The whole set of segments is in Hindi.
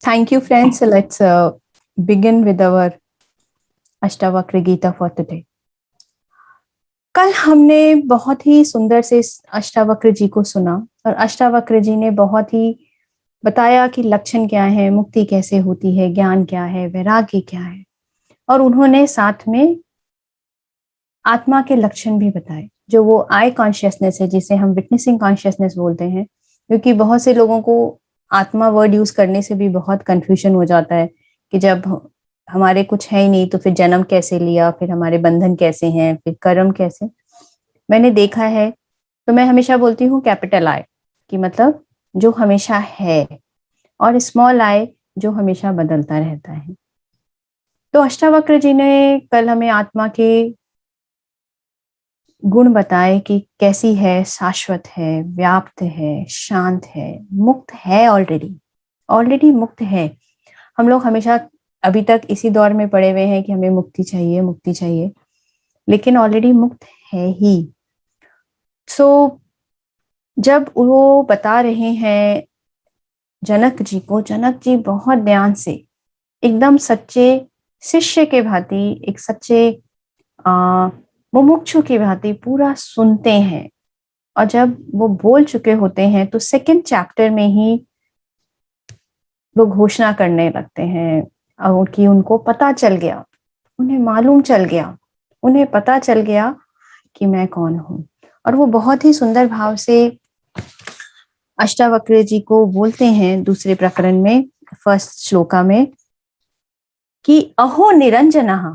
Thank you, friends. So let's begin with our Ashtavakra Gita for today. कल हमने बहुत ही सुंदर से अष्टावक्र जी को सुना और अष्टावक्र जी ने बहुत ही बताया कि लक्षण क्या है, मुक्ति कैसे होती है, ज्ञान क्या है, वैराग्य क्या है, और उन्होंने साथ में आत्मा के लक्षण भी बताए, जो वो आई कॉन्शियसनेस है, जिसे हम विटनेसिंग कॉन्शियसनेस बोलते हैं। क्योंकि बहुत से लोगों को आत्मा वर्ड यूज करने से भी बहुत कंफ्यूजन हो जाता है कि जब हमारे कुछ है ही नहीं तो फिर जन्म कैसे लिया, फिर हमारे बंधन कैसे हैं, फिर कर्म कैसे। मैंने देखा है तो मैं हमेशा बोलती हूँ कैपिटल आई कि मतलब जो हमेशा है, और स्मॉल आई जो हमेशा बदलता रहता है। तो अष्टावक्र जी ने कल हमें आत्मा के गुण बताए कि कैसी है, शाश्वत है, व्याप्त है, शांत है, मुक्त है, ऑलरेडी मुक्त है। हम लोग हमेशा अभी तक इसी दौर में पड़े हुए हैं कि हमें मुक्ति चाहिए, मुक्ति चाहिए, लेकिन ऑलरेडी मुक्त है ही। सो जब वो बता रहे हैं जनक जी को, जनक जी बहुत ध्यान से एकदम सच्चे शिष्य के भांति, एक सच्चे मुमुक्षु की भांति पूरा सुनते हैं। और जब वो बोल चुके होते हैं तो सेकंड चैप्टर में ही वो घोषणा करने लगते हैं और कि उनको पता चल गया, उन्हें मालूम चल गया, उन्हें पता चल गया कि मैं कौन हूं। और वो बहुत ही सुंदर भाव से अष्टावक्र जी को बोलते हैं दूसरे प्रकरण में, फर्स्ट श्लोका में, कि अहो निरंजनः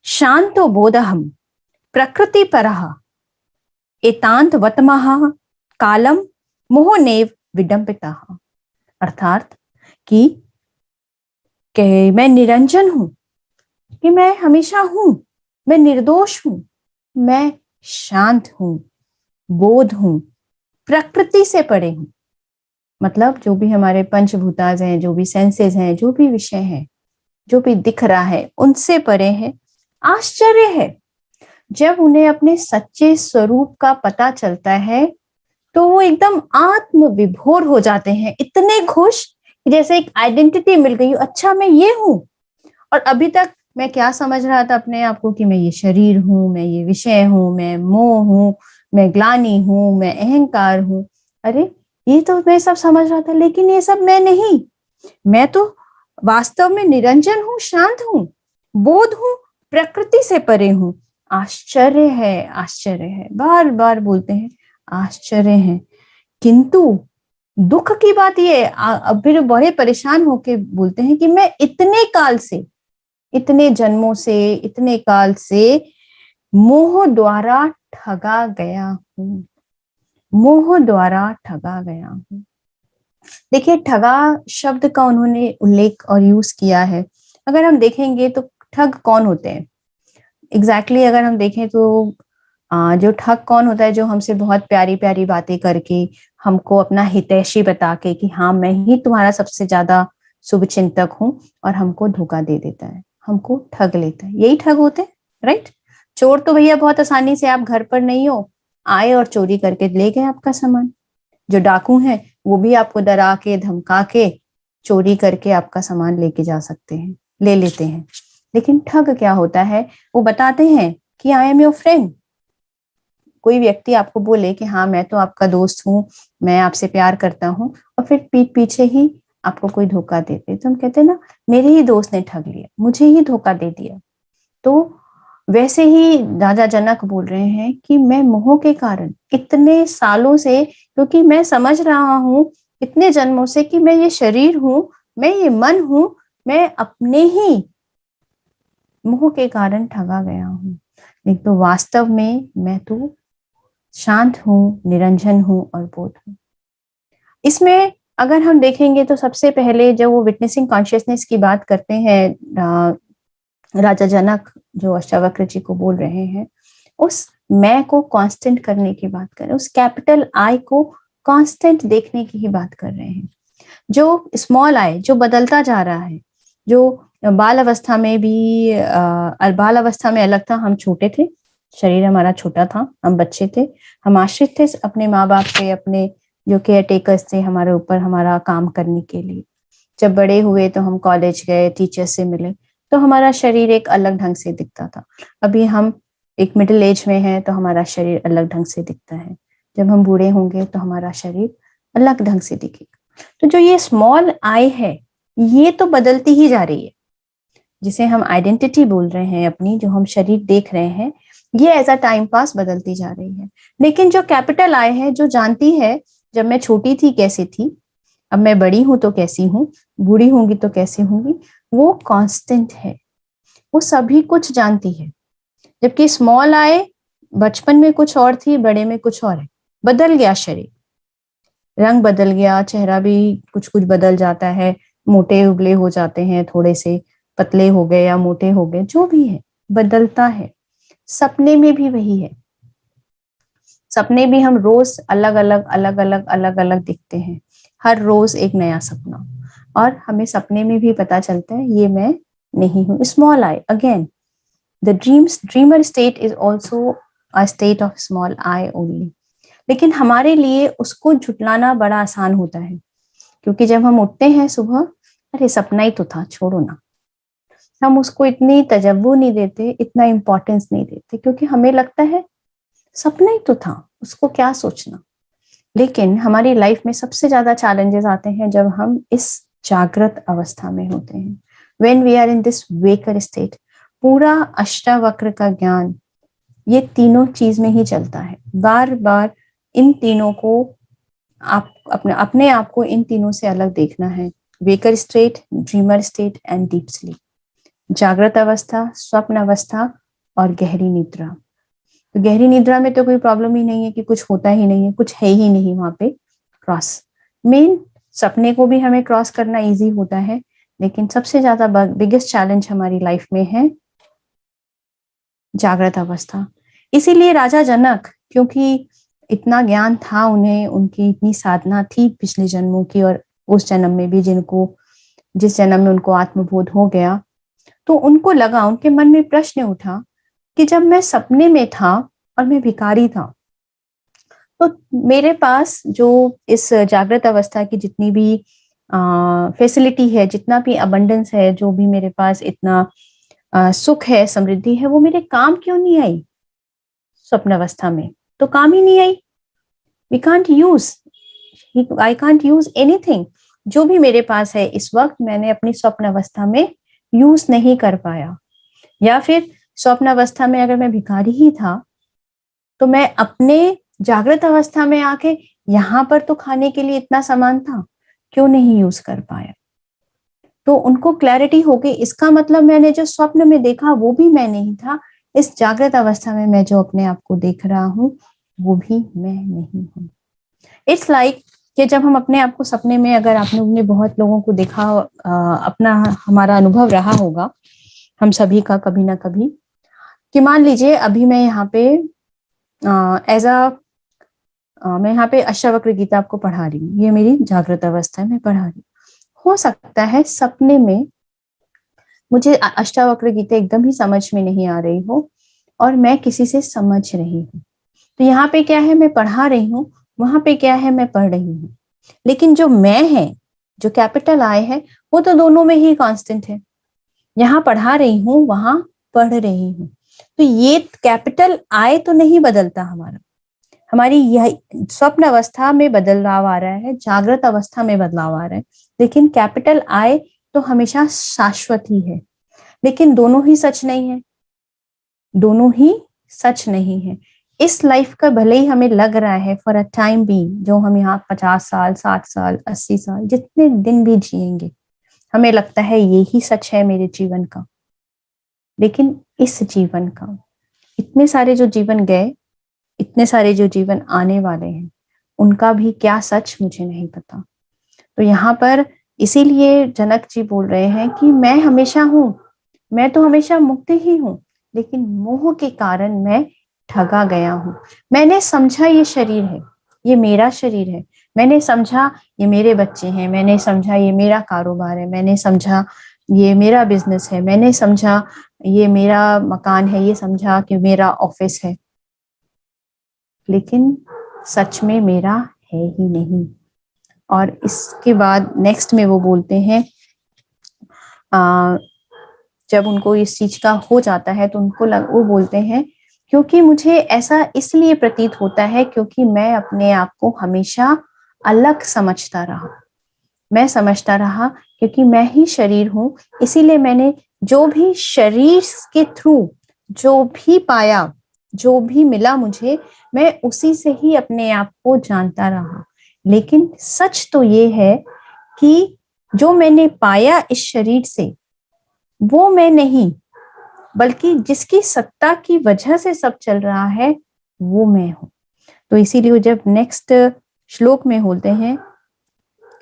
शांतो बोधहम प्रकृति परः एतांत वतमः कालम मोहनेव विडंबितः। अर्थात कि मैं निरंजन हूं, कि मैं हमेशा हूं, मैं निर्दोष हूं, मैं शांत हूं, बोध हूं, प्रकृति से परे हूं। मतलब जो भी हमारे पंचभूताज हैं, जो भी सेंसेस हैं, जो भी विषय है, जो भी दिख रहा है, उनसे परे है। आश्चर्य है जब उन्हें अपने सच्चे स्वरूप का पता चलता है तो वो एकदम आत्म विभोर हो जाते हैं, इतने खुश जैसे एक आइडेंटिटी मिल गई। अच्छा मैं ये हूं, और अभी तक मैं क्या समझ रहा था अपने आप को कि मैं ये शरीर हूं, मैं ये विषय हूं, मैं मोह हूं, मैं ग्लानि हूं, मैं अहंकार हूं। अरे ये तो मैं सब समझ रहा था, लेकिन ये सब मैं नहीं। मैं तो वास्तव में निरंजन हूं, शांत हूं, बोध हूं, प्रकृति से परे हूं। आश्चर्य है, आश्चर्य है, बार बार बोलते हैं आश्चर्य है। किंतु दुख की बात ये, अब फिर बड़े परेशान होके बोलते हैं कि मैं इतने काल से, इतने जन्मों से, इतने काल से मोह द्वारा ठगा गया हूं, मोह द्वारा ठगा गया हूं। देखिए ठगा शब्द का उन्होंने उल्लेख और यूज किया है। अगर हम देखेंगे तो ठग कौन होते हैं एग्जैक्टली अगर हम देखें तो जो ठग कौन होता है, जो हमसे बहुत प्यारी प्यारी बातें करके, हमको अपना हितैषी बता के कि हाँ मैं ही तुम्हारा सबसे ज्यादा शुभ चिंतक हूं, और हमको धोखा दे देता है, हमको ठग लेता है। यही ठग होते हैं, राइट। चोर तो भैया बहुत आसानी से, आप घर पर नहीं हो, आए और चोरी करके ले गए आपका सामान। जो डाकू हैं वो भी आपको डरा के, धमका के, चोरी करके आपका सामान लेके जा सकते हैं, ले लेते हैं। लेकिन ठग क्या होता है, वो बताते हैं कि आई एम योर फ्रेंड। कोई व्यक्ति आपको बोले कि हाँ मैं तो आपका दोस्त हूँ, मैं आपसे प्यार करता हूँ, और फिर पीठ पीछे ही आपको कोई धोखा देते, तो हम कहते हैं ना मेरे ही दोस्त ने ठग लिया, मुझे ही धोखा दे दिया। तो वैसे ही राजा जनक बोल रहे हैं कि मैं मोह के कारण इतने सालों से, क्योंकि मैं समझ रहा हूँ इतने जन्मों से कि मैं ये शरीर हूं, मैं ये मन हूं, मैं अपने ही मोह के कारण ठगा गया हूं। नहीं तो वास्तव में मैं तो शांत हूं, निरंजन हूं और बोध हूं। इसमें अगर हम देखेंगे तो सबसे पहले जब वो विटनेसिंग कॉन्शियसनेस की बात करते हैं, राजा जनक जो अष्टावक्र जी को बोल रहे हैं, उस मैं को कांस्टेंट करने की बात कर रहे हैं, उस कैपिटल आई को कांस्टेंट देखने की ही बात कर रहे हैं। जो स्मॉल आई जो बदलता जा रहा है, जो बाल अवस्था में भी बाल अवस्था में अलग था, हम छोटे थे, शरीर हमारा छोटा था, हम बच्चे थे, हम आश्रित थे अपने माँ बाप पे, अपने जो केयर टेकर्स थे हमारे ऊपर, हमारा काम करने के लिए। जब बड़े हुए तो हम कॉलेज गए, टीचर से मिले, तो हमारा शरीर एक अलग ढंग से दिखता था। अभी हम एक मिडिल एज में हैं तो हमारा शरीर अलग ढंग से दिखता है। जब हम बूढ़े होंगे तो हमारा शरीर अलग ढंग से दिखेगा। तो जो ये स्मॉल आई है, ये तो बदलती ही जा रही है, जिसे हम आइडेंटिटी बोल रहे हैं अपनी, जो हम शरीर देख रहे हैं, ये एज अ टाइम पास बदलती जा रही है। लेकिन जो कैपिटल आई है, जो जानती है जब मैं छोटी थी कैसी थी, अब मैं बड़ी हूं तो कैसी हूँ, बूढ़ी होंगी तो कैसी होंगी, वो कांस्टेंट है, वो सभी कुछ जानती है। जबकि स्मॉल आई बचपन में कुछ और थी, बड़े में कुछ और है। बदल गया शरीर, रंग बदल गया, चेहरा भी कुछ कुछ बदल जाता है, मोटे उबले हो जाते हैं, थोड़े से पतले हो गए या मोटे हो गए, जो भी है बदलता है। सपने में भी वही है। सपने भी हम रोज अलग अलग अलग अलग अलग अलग दिखते हैं, हर रोज एक नया सपना, और हमें सपने में भी पता चलता है ये मैं नहीं हूं। Small I again, the dreamer state is also a state of small I only. लेकिन हमारे लिए उसको झुटलाना बड़ा आसान होता है, क्योंकि जब हम उठते हैं सुबह, अरे सपना ही तो था, छोड़ो ना, हम उसको इतनी तजव्वो नहीं देते, इतना इंपॉर्टेंस नहीं देते, क्योंकि हमें लगता है सपना ही तो था, उसको क्या सोचना। लेकिन हमारी लाइफ में सबसे ज्यादा चैलेंजेस आते हैं जब हम इस जागृत अवस्था में होते हैं, when we are in this waker state. पूरा अष्टावक्र का ज्ञान ये तीनों चीज में ही चलता है। बार बार इन तीनों को आप अपने आप को इन तीनों से अलग देखना है। Waker state, dreamer state and deep sleep. जागृत अवस्था, स्वप्न अवस्था और गहरी निद्रा। तो गहरी निद्रा में तो कोई प्रॉब्लम ही नहीं है कि कुछ होता ही नहीं है, कुछ है ही नहीं वहां पे क्रॉस। मेन सपने को भी हमें क्रॉस करना इजी होता है, लेकिन सबसे ज्यादा बिगेस्ट चैलेंज हमारी लाइफ में है जागृत अवस्था। इसीलिए राजा जनक, क्योंकि इतना ज्ञान था उन्हें, उनकी इतनी साधना थी पिछले जन्मों की, और उस जन्म में भी जिस जन्म में उनको आत्मबोध हो गया, तो उनको लगा, उनके मन में प्रश्न उठा कि जब मैं सपने में था और मैं भिखारी था, तो मेरे पास जो इस जागृत अवस्था की जितनी भी फैसिलिटी है, जितना भी अबंडेंस है, जो भी मेरे पास इतना सुख है, समृद्धि है, वो मेरे काम क्यों नहीं आई स्वप्न अवस्था में? तो काम ही नहीं आई। We can't use, I can't use anything. जो भी मेरे पास है इस वक्त, मैंने अपनी स्वप्न अवस्था में यूज नहीं कर पाया। या फिर स्वप्न अवस्था में अगर मैं भिखारी ही था, तो मैं अपने जागृत अवस्था में आके यहाँ पर तो खाने के लिए इतना सामान था, क्यों नहीं यूज कर पाया? तो उनको क्लैरिटी हो गई, इसका मतलब मैंने जो स्वप्न में देखा वो भी मैं नहीं था, इस जागृत अवस्था में मैं जो अपने आप को देख रहा हूँ वो भी मैं नहीं हूँ। इट्स लाइक कि जब हम अपने आप को सपने में, अगर आपने बहुत लोगों को देखा, अपना हमारा अनुभव रहा होगा हम सभी का कभी ना कभी, कि मान लीजिए अभी मैं यहाँ पे मैं यहाँ पे अष्टावक्र गीता आपको पढ़ा रही हूँ, ये मेरी जागृत अवस्था है, मैं पढ़ा रही हूँ। हो सकता है सपने में मुझे अष्टावक्र गीता एकदम ही समझ में नहीं आ रही हो, और मैं किसी से समझ रही हूँ। तो यहाँ पे क्या है, मैं पढ़ा रही हूँ, वहां पे क्या है, मैं पढ़ रही हूँ। लेकिन जो मैं है, जो कैपिटल आई है, वो तो दोनों में ही कांस्टेंट है। यहाँ पढ़ा रही हूँ, वहां पढ़ रही हूँ। तो ये कैपिटल आई तो नहीं बदलता हमारा, हमारी यह स्वप्न अवस्था में बदलाव आ रहा है, जागृत अवस्था में बदलाव आ रहा है, लेकिन कैपिटल आई तो हमेशा शाश्वत ही है। लेकिन दोनों ही सच नहीं है, दोनों ही सच नहीं है। इस लाइफ का भले ही हमें लग रहा है फॉर अ टाइम भी, जो हम यहाँ 50 साल, 60 साल, 80 साल, जितने दिन भी जिएंगे, हमें लगता है यही सच है मेरे जीवन का। लेकिन इस जीवन का, इतने सारे जो जीवन गए, इतने सारे जो जीवन आने वाले हैं, उनका भी क्या सच मुझे नहीं पता। तो यहाँ पर इसीलिए जनक जी बोल रहे हैं कि मैं हमेशा हूं, मैं तो हमेशा मुक्त ही हूं, लेकिन मोह के कारण मैं ठगा गया हूं। मैंने समझा ये शरीर है, ये मेरा शरीर है, मैंने समझा ये मेरे बच्चे हैं, मैंने समझा ये मेरा कारोबार है, मैंने समझा ये मेरा बिजनेस है, मैंने समझा ये मेरा मकान है, ये समझा कि मेरा ऑफिस है, लेकिन सच में मेरा है ही नहीं। और इसके बाद नेक्स्ट में वो बोलते हैं, जब उनको इस चीज का हो जाता है तो वो बोलते हैं, क्योंकि मुझे ऐसा इसलिए प्रतीत होता है क्योंकि मैं अपने आप को हमेशा अलग समझता रहा। मैं समझता रहा क्योंकि मैं ही शरीर हूं, इसीलिए मैंने जो भी शरीर के थ्रू जो भी पाया, जो भी मिला मुझे, मैं उसी से ही अपने आप को जानता रहा। लेकिन सच तो ये है कि जो मैंने पाया इस शरीर से वो मैं नहीं, बल्कि जिसकी सत्ता की वजह से सब चल रहा है वो मैं हूं। तो इसीलिए जब नेक्स्ट श्लोक में बोलते हैं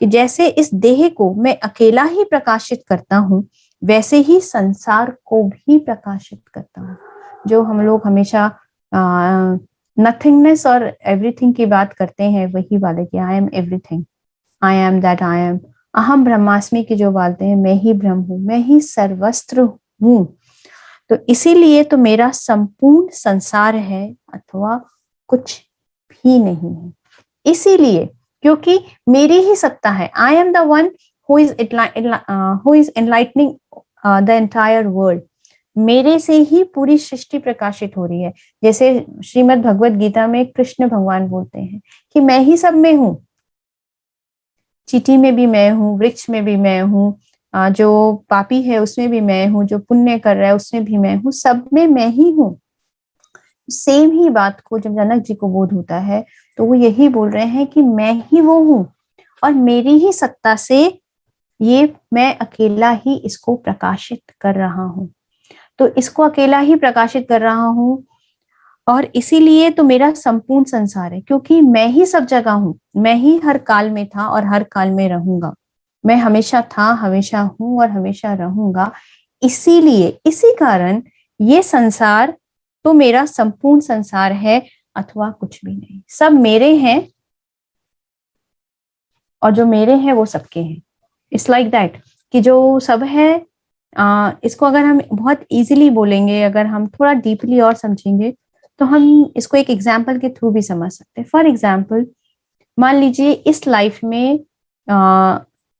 कि जैसे इस देह को मैं अकेला ही प्रकाशित करता हूं, वैसे ही संसार को भी प्रकाशित करता हूं। जो हम लोग हमेशा नथिंगनेस और एवरीथिंग की बात करते हैं, वही वाले कि I am everything, I am that I am, अहम ब्रह्मास्मि की जो बातें हैं, मैं ही ब्रह्म हूं, मैं ही सर्वस्त्र हूं। तो इसीलिए तो मेरा संपूर्ण संसार है अथवा कुछ भी नहीं है। इसीलिए क्योंकि मेरी ही सत्ता है, I am the one who is enlightening the entire world. मेरे से ही पूरी सृष्टि प्रकाशित हो रही है। जैसे श्रीमद् भगवत गीता में कृष्ण भगवान बोलते हैं कि मैं ही सब में हूं, चींटी में भी मैं हूँ, वृक्ष में भी मैं हूँ, जो पापी है उसमें भी मैं हूँ, जो पुण्य कर रहा है उसमें भी मैं हूँ, सब में मैं ही हूँ। सेम ही बात को जब जनक जी को बोध होता है तो वो यही बोल रहे हैं कि मैं ही वो हूँ और मेरी ही सत्ता से ये मैं अकेला ही इसको प्रकाशित कर रहा हूँ। तो इसको अकेला ही प्रकाशित कर रहा हूँ और इसीलिए तो मेरा संपूर्ण संसार है, क्योंकि मैं ही सब जगह हूं, मैं ही हर काल में था और हर काल में रहूंगा। मैं हमेशा था, हमेशा हूं और हमेशा रहूंगा। इसीलिए इसी कारण ये संसार तो मेरा संपूर्ण संसार है अथवा कुछ भी नहीं। सब मेरे हैं और जो मेरे हैं वो सबके हैं। इट्स लाइक दैट कि जो सब है, इसको अगर हम बहुत इजीली बोलेंगे, अगर हम थोड़ा डीपली और समझेंगे तो हम इसको एक एग्जाम्पल के थ्रू भी समझ सकते हैं। फॉर एग्जाम्पल, मान लीजिए इस लाइफ में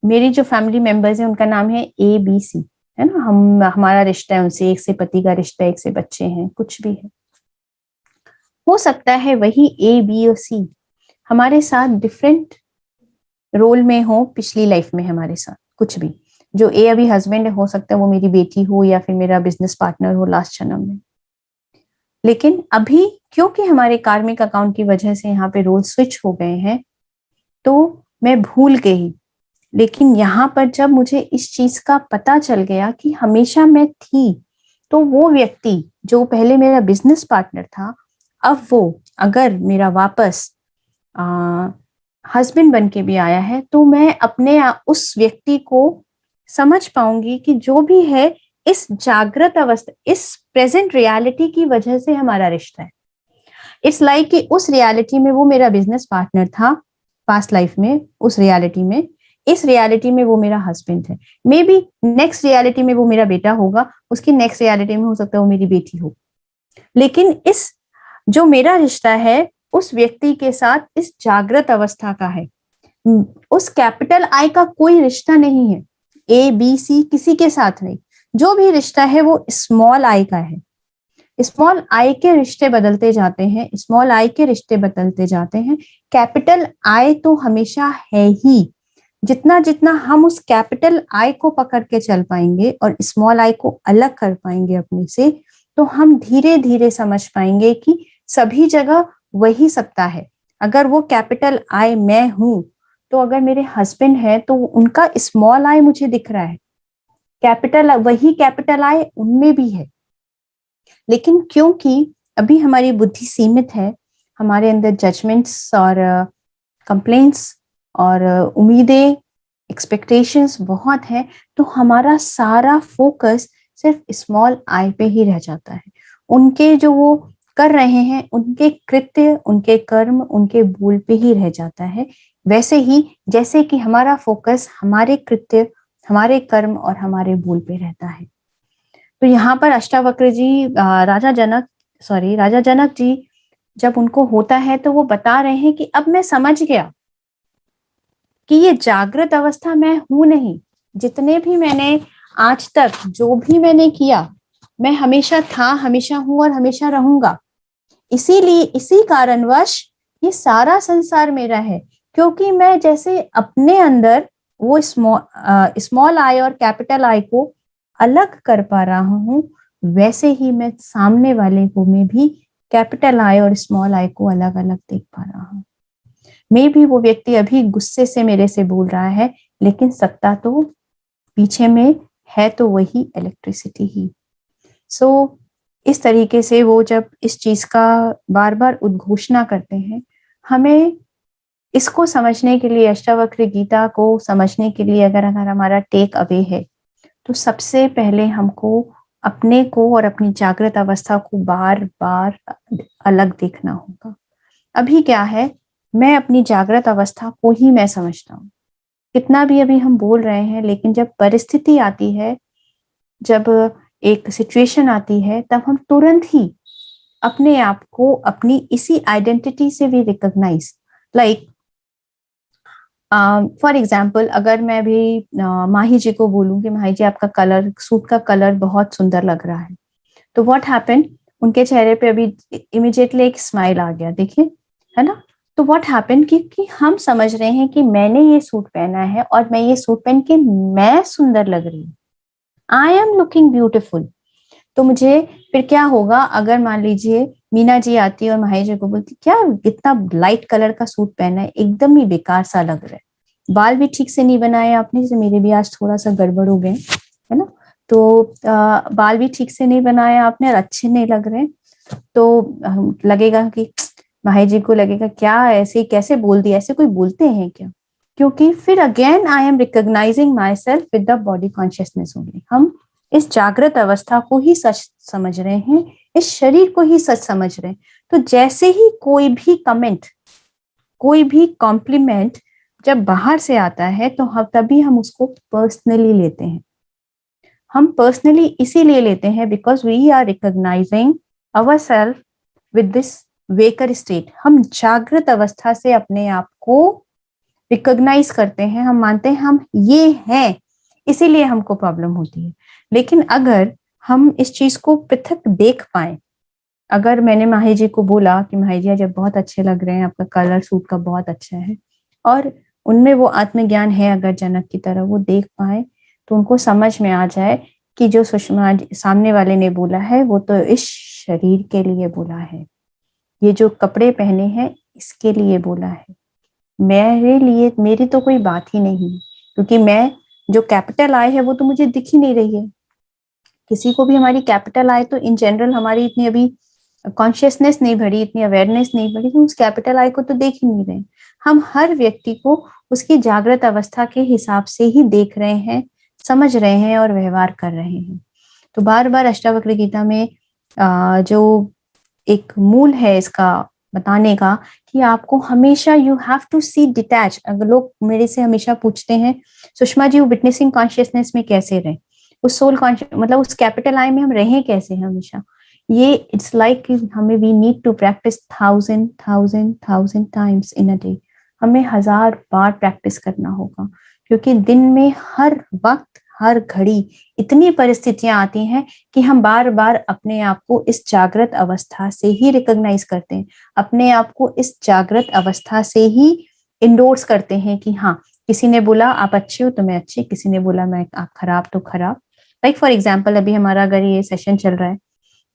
मेरी जो फैमिली मेंबर्स हैं उनका नाम है ABC, है ना। हमारा रिश्ता है उनसे, एक से पति का रिश्ता है, एक से बच्चे हैं, कुछ भी है। हो सकता है वही A, B और C हमारे साथ डिफरेंट रोल में हो पिछली लाइफ में हमारे साथ, कुछ भी। जो A अभी हस्बैंड हो सकता है वो मेरी बेटी हो या फिर मेरा बिजनेस पार्टनर हो लास्ट जन्म में। लेकिन अभी क्योंकि हमारे कार्मिक अकाउंट की वजह से यहाँ पे रोल स्विच हो गए हैं, तो मैं भूल गई। लेकिन यहाँ पर जब मुझे इस चीज का पता चल गया कि हमेशा मैं थी, तो वो व्यक्ति जो पहले मेरा बिजनेस पार्टनर था, अब वो अगर मेरा वापस हस्बैंड बन के भी आया है, तो मैं अपने उस व्यक्ति को समझ पाऊंगी कि जो भी है इस जागृत अवस्था, इस प्रेजेंट रियलिटी की वजह से हमारा रिश्ता है। इट्स लाइक कि उस रियलिटी में वो मेरा बिजनेस पार्टनर था पास्ट लाइफ में, उस रियलिटी में, इस रियलिटी में वो मेरा हस्बैंड है। मे बी नेक्स्ट रियलिटी में वो मेरा बेटा होगा, उसकी नेक्स्ट रियलिटी में हो सकता है वो मेरी बेटी हो। लेकिन इस जो मेरा रिश्ता है उस व्यक्ति के साथ इस जागृत अवस्था का है। उस कैपिटल आई का कोई रिश्ता नहीं है, ABC किसी के साथ नहीं। जो भी रिश्ता है वो स्मॉल आई का है। स्मॉल आई के रिश्ते बदलते जाते हैं, स्मॉल आई के रिश्ते बदलते जाते हैं। कैपिटल आई तो हमेशा है ही। जितना जितना हम उस कैपिटल आई को पकड़ के चल पाएंगे और स्मॉल आई को अलग कर पाएंगे अपने से, तो हम धीरे धीरे समझ पाएंगे कि सभी जगह वही सत्ता है। अगर वो कैपिटल आई मैं हूं, तो अगर मेरे हस्बैंड है तो उनका स्मॉल आई मुझे दिख रहा है, कैपिटल वही कैपिटल आई उनमें भी है। लेकिन क्योंकि अभी हमारी बुद्धि सीमित है, हमारे अंदर जजमेंट्स और कंप्लेंट्स और उम्मीदें, एक्सपेक्टेशंस बहुत है, तो हमारा सारा फोकस सिर्फ स्मॉल आई पे ही रह जाता है। उनके जो वो कर रहे हैं, उनके कृत्य, उनके कर्म, उनके बोल पे ही रह जाता है। वैसे ही जैसे कि हमारा फोकस हमारे कृत्य, हमारे कर्म और हमारे बोल पे रहता है। तो यहाँ पर अष्टावक्र जी, राजा जनक जी जब उनको होता है तो वो बता रहे हैं कि अब मैं समझ गया कि ये जागृत अवस्था मैं हूं नहीं। जितने भी मैंने आज तक जो भी मैंने किया, मैं हमेशा था, हमेशा हूं और हमेशा रहूंगा। इसीलिए इसी कारणवश ये सारा संसार मेरा है, क्योंकि मैं जैसे अपने अंदर वो स्मॉल आई और कैपिटल आई को अलग कर पा रहा हूं, वैसे ही मैं सामने वाले को में भी कैपिटल आई और स्मॉल आई को अलग अलग देख पा रहा हूँ। मे भी वो व्यक्ति अभी गुस्से से मेरे से बोल रहा है, लेकिन सत्ता तो पीछे में है, तो वही इलेक्ट्रिसिटी ही। सो इस तरीके से वो जब इस चीज का बार बार उद्घोषणा करते हैं, हमें इसको समझने के लिए, अष्टावक्र गीता को समझने के लिए अगर अगर हमारा टेक अवे है, तो सबसे पहले हमको अपने को और अपनी जागृत अवस्था को बार बार अलग देखना होगा। अभी क्या है, मैं अपनी जागृत अवस्था को ही मैं समझता हूँ। कितना भी अभी हम बोल रहे हैं, लेकिन जब परिस्थिति आती है, जब एक सिचुएशन आती है, तब हम तुरंत ही अपने आप को अपनी इसी आइडेंटिटी से भी रिकॉग्नाइज, लाइक फॉर एग्जाम्पल, अगर मैं भी माही जी को बोलूं कि माही जी आपका कलर, सूट का कलर बहुत सुंदर लग रहा है, तो व्हाट हैपन, उनके चेहरे पे अभी इमिडिएटली एक स्माइल आ गया, देखिए, है ना। तो व्हाट हैपन कि हम समझ रहे हैं कि मैंने ये सूट पहना है और मैं ये सूट पहन के मैं सुंदर लग रही हूँ, आई एम लुकिंग ब्यूटिफुल। तो मुझे फिर क्या होगा, अगर मान लीजिए मीना जी आती है और माही जी को बोलती, क्या इतना लाइट कलर का सूट पहना है, एकदम ही बेकार सा लग रहा है, बाल भी ठीक से नहीं बनाए आपने, जैसे मेरे भी आज थोड़ा सा गड़बड़ हो गए, है ना, तो बाल भी ठीक से नहीं बनाए आपने और अच्छे नहीं लग रहे, तो लगेगा कि माही जी को लगेगा क्या ऐसे कैसे बोल दिया, ऐसे कोई बोलते हैं क्या। क्योंकि फिर again I am recognising my self with the body consciousness only. हम इस जागृत अवस्था को ही सच समझ रहे हैं, इस शरीर को ही सच समझ रहे हैं। तो जैसे ही कोई भी कमेंट, कोई भी कॉम्प्लीमेंट जब बाहर से आता है, तो हम तभी हम उसको पर्सनली लेते हैं। हम पर्सनली इसीलिए लेते हैं because we are recognising our self with this waker state. हम जागृत अवस्था से अपने आप को रिकॉग्नाइज करते हैं, हम मानते हैं हम ये हैं, इसीलिए हमको प्रॉब्लम होती है। लेकिन अगर हम इस चीज को पृथक देख पाए, अगर मैंने माही जी को बोला कि माही जी जब बहुत अच्छे लग रहे हैं, आपका कलर सूट का बहुत अच्छा है, और उनमें वो आत्मज्ञान है, अगर जनक की तरह वो देख पाए, तो उनको समझ में आ जाए कि जो सुषमा सामने वाले ने बोला है वो तो इस शरीर के लिए बोला है, ये जो कपड़े पहने हैं इसके लिए बोला है, मेरे लिए मेरी तो कोई बात ही नहीं, क्योंकि मैं जो कैपिटल आई है वो तो मुझे दिख ही नहीं रही है। किसी को भी हमारी कैपिटल आई तो इन जनरल हमारी इतनी अभी कॉन्शियसनेस नहीं बढ़ी, इतनी अवेयरनेस नहीं बढ़ी, तो उस कैपिटल आई को तो देख ही नहीं रहे। हम हर व्यक्ति को उसकी जागृत अवस्था के हिसाब से ही देख रहे हैं, समझ रहे हैं और व्यवहार कर रहे हैं। तो बार बार अष्टावक्र गीता में जो एक मूल है इसका बताने का, कि आपको हमेशा you have to see detach. अगर लोग मेरे से हमेशा पूछते हैं, सुषमा जी वो विटनेसिंग कॉन्शियसनेस में कैसे रहे, उस सोल कॉन्शियस मतलब उस कैपिटल आई में हम रहें कैसे हमेशा, ये इट्स लाइक हमें we need to practise 1000 times in a day. हमें 1000 बार प्रैक्टिस करना होगा, क्योंकि दिन में हर वक्त हर घड़ी इतनी परिस्थितियां आती हैं कि हम बार बार अपने आप को इस जागृत अवस्था से ही रिकॉग्नाइज करते हैं, अपने आप को इस जागृत अवस्था से ही इंडोर्स करते हैं कि हाँ, किसी ने बोला आप अच्छे हो तो मैं अच्छी, किसी ने बोला मैं आप खराब तो खराब। लाइक फॉर एग्जाम्पल, अभी हमारा अगर ये सेशन चल रहा है,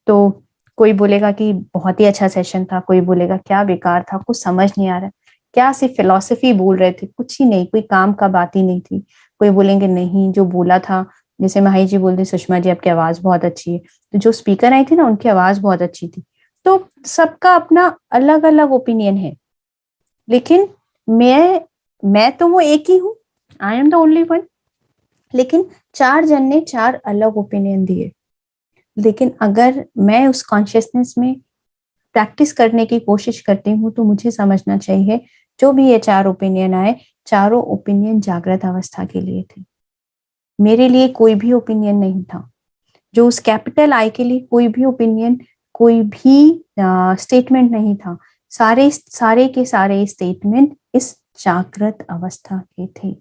तो कोई बोलेगा कि बहुत ही अच्छा सेशन था, कोई बोलेगा क्या बेकार था, कुछ समझ नहीं आ रहा, क्या सिर्फ फिलोसफी बोल रहे थे, कुछ ही नहीं, कोई काम का बात ही नहीं थी। कोई बोलेंगे नहीं जो बोला था, जैसे माही जी बोलते सुषमा जी आपकी आवाज बहुत अच्छी है, तो जो स्पीकर आई थी ना उनकी आवाज बहुत अच्छी थी। तो सबका अपना अलग अलग ओपिनियन है, लेकिन मैं तो वो एक ही हूँ, I am the only one. लेकिन 4 जन ने 4 अलग ओपिनियन दिए। लेकिन अगर मैं उस कॉन्शियसनेस में प्रैक्टिस करने की कोशिश करती हूँ, तो मुझे समझना चाहिए जो भी ये 4 ओपिनियन आए, चारों ओपिनियन जागृत अवस्था के लिए थे, मेरे लिए कोई भी ओपिनियन नहीं था। जो उस कैपिटल आई के लिए कोई भी ओपिनियन, कोई भी स्टेटमेंट नहीं था। सारे सारे के सारे स्टेटमेंट इस जागृत अवस्था के थे।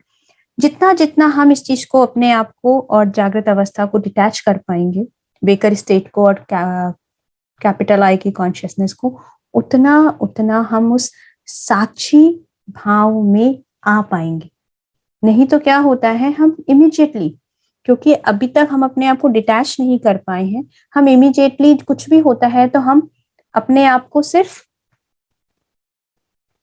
जितना जितना हम इस चीज को, अपने आप को और जागृत अवस्था को डिटैच कर पाएंगे, वेकर स्टेट को और कैपिटल आई की कॉन्शियसनेस को, उतना उतना हम उस साक्षी भाव में आ पाएंगे। नहीं तो क्या होता है, हम इमीडिएटली, क्योंकि अभी तक हम अपने आप को डिटैच नहीं कर पाए हैं, हम इमीडिएटली कुछ भी होता है तो हम अपने आप को सिर्फ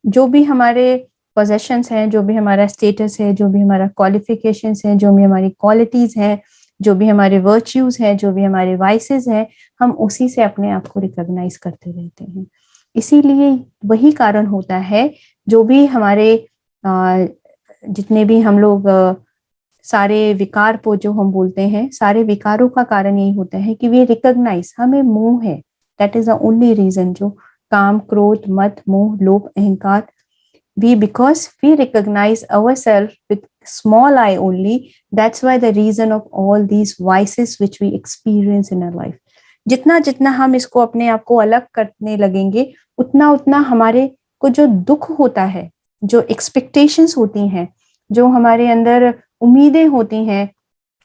जो भी हमारे पोजेशंस हैं, जो भी हमारा स्टेटस है, जो भी हमारा क्वालिफिकेशंस है, जो भी हमारी क्वालिटीज हैं, जो भी हमारे वर्च्यूज हैं, जो भी हमारे वाइसेस हैं, हम उसी से अपने आप को रिकॉग्नाइज करते रहते हैं। इसीलिए वही कारण होता है, जो भी हमारे जितने भी हम लोग सारे विकार को जो हम बोलते हैं, सारे विकारों का कारण यही होता है कि वे रिकॉग्नाइज, हमें मोह है, that is the only reason. जो काम, क्रोध, मद, मोह, लोभ, अहंकार, because we recognize ourselves with small I only, that's why the reason of all these vices which we experience in our life. जितना जितना हम इसको अपने आप को अलग करने लगेंगे, उतना उतना हमारे को जो दुख होता है, जो एक्सपेक्टेशंस होती हैं, जो हमारे अंदर उम्मीदें होती हैं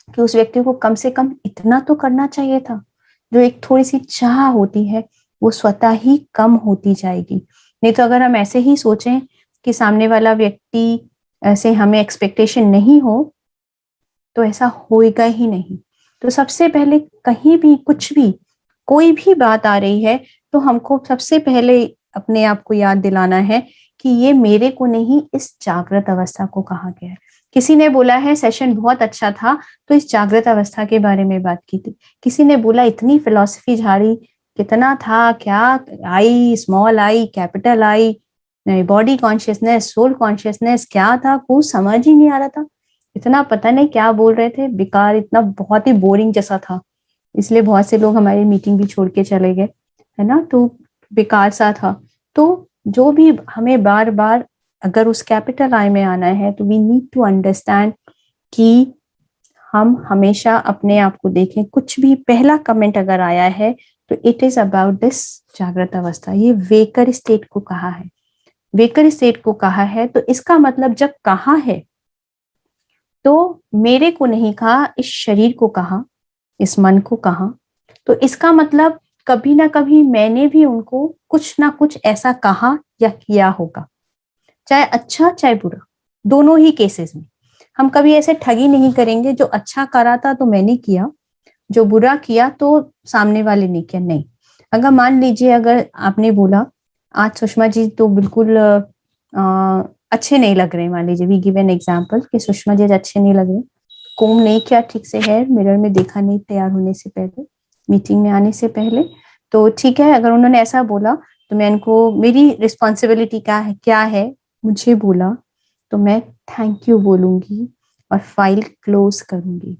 कि उस व्यक्ति को कम से कम इतना तो करना चाहिए था, जो एक थोड़ी सी चाह होती है, वो स्वतः ही कम होती जाएगी। नहीं तो अगर हम ऐसे ही सोचें कि सामने वाला व्यक्ति ऐसे हमें एक्सपेक्टेशन नहीं हो, तो ऐसा होएगा ही नहीं। तो सबसे पहले कहीं भी कुछ भी कोई भी बात आ रही है, तो हमको सबसे पहले अपने आप को याद दिलाना है कि ये मेरे को नहीं, इस जागृत अवस्था को कहा गया है। किसी ने बोला है सेशन बहुत अच्छा था, तो इस जागृत अवस्था के बारे में बात की थी। किसी ने बोला इतनी फिलॉसफी झाड़ी, कितना था, क्या I, small I, capital I, body consciousness, soul consciousness, क्या था, कुछ समझ ही नहीं आ रहा था, इतना पता नहीं क्या बोल रहे थे, बेकार, इतना बहुत ही बोरिंग जैसा था, इसलिए बहुत से लोग हमारी मीटिंग भी छोड़ के चले गए, है ना। तो बेकार सा था। तो जो भी हमें बार बार अगर उस कैपिटल आई में आना है, तो वी नीड टू अंडरस्टैंड कि हम हमेशा अपने आप को देखें। कुछ भी पहला कमेंट अगर आया है तो इट इज अबाउट दिस जागृत अवस्था। ये वेकर स्टेट को कहा है, वेकर स्टेट को कहा है। तो इसका मतलब जब कहा है तो मेरे को नहीं कहा, इस शरीर को कहा, इस मन को कहा। तो इसका मतलब कभी ना कभी मैंने भी उनको कुछ ना कुछ ऐसा कहा या किया होगा, चाहे अच्छा चाहे बुरा, दोनों ही केसेस में। हम कभी ऐसे ठगी नहीं करेंगे, जो अच्छा करा था तो मैंने किया, जो बुरा किया तो सामने वाले ने किया, नहीं। अगर मान लीजिए अगर आपने बोला आज सुषमा जी तो बिल्कुल अच्छे नहीं लग रहे, मान लीजिए वी गिव एन एग्जांपल कि सुषमा जी अच्छे नहीं लग रहे, कोम नहीं किया ठीक से, है मिरर में देखा नहीं तैयार होने से पहले, मीटिंग में आने से पहले, तो ठीक है। अगर उन्होंने ऐसा बोला तो मैं इनको, मेरी रिस्पॉन्सिबिलिटी क्या है, मुझे बोला तो मैं थैंक यू बोलूंगी और फाइल क्लोज करूंगी,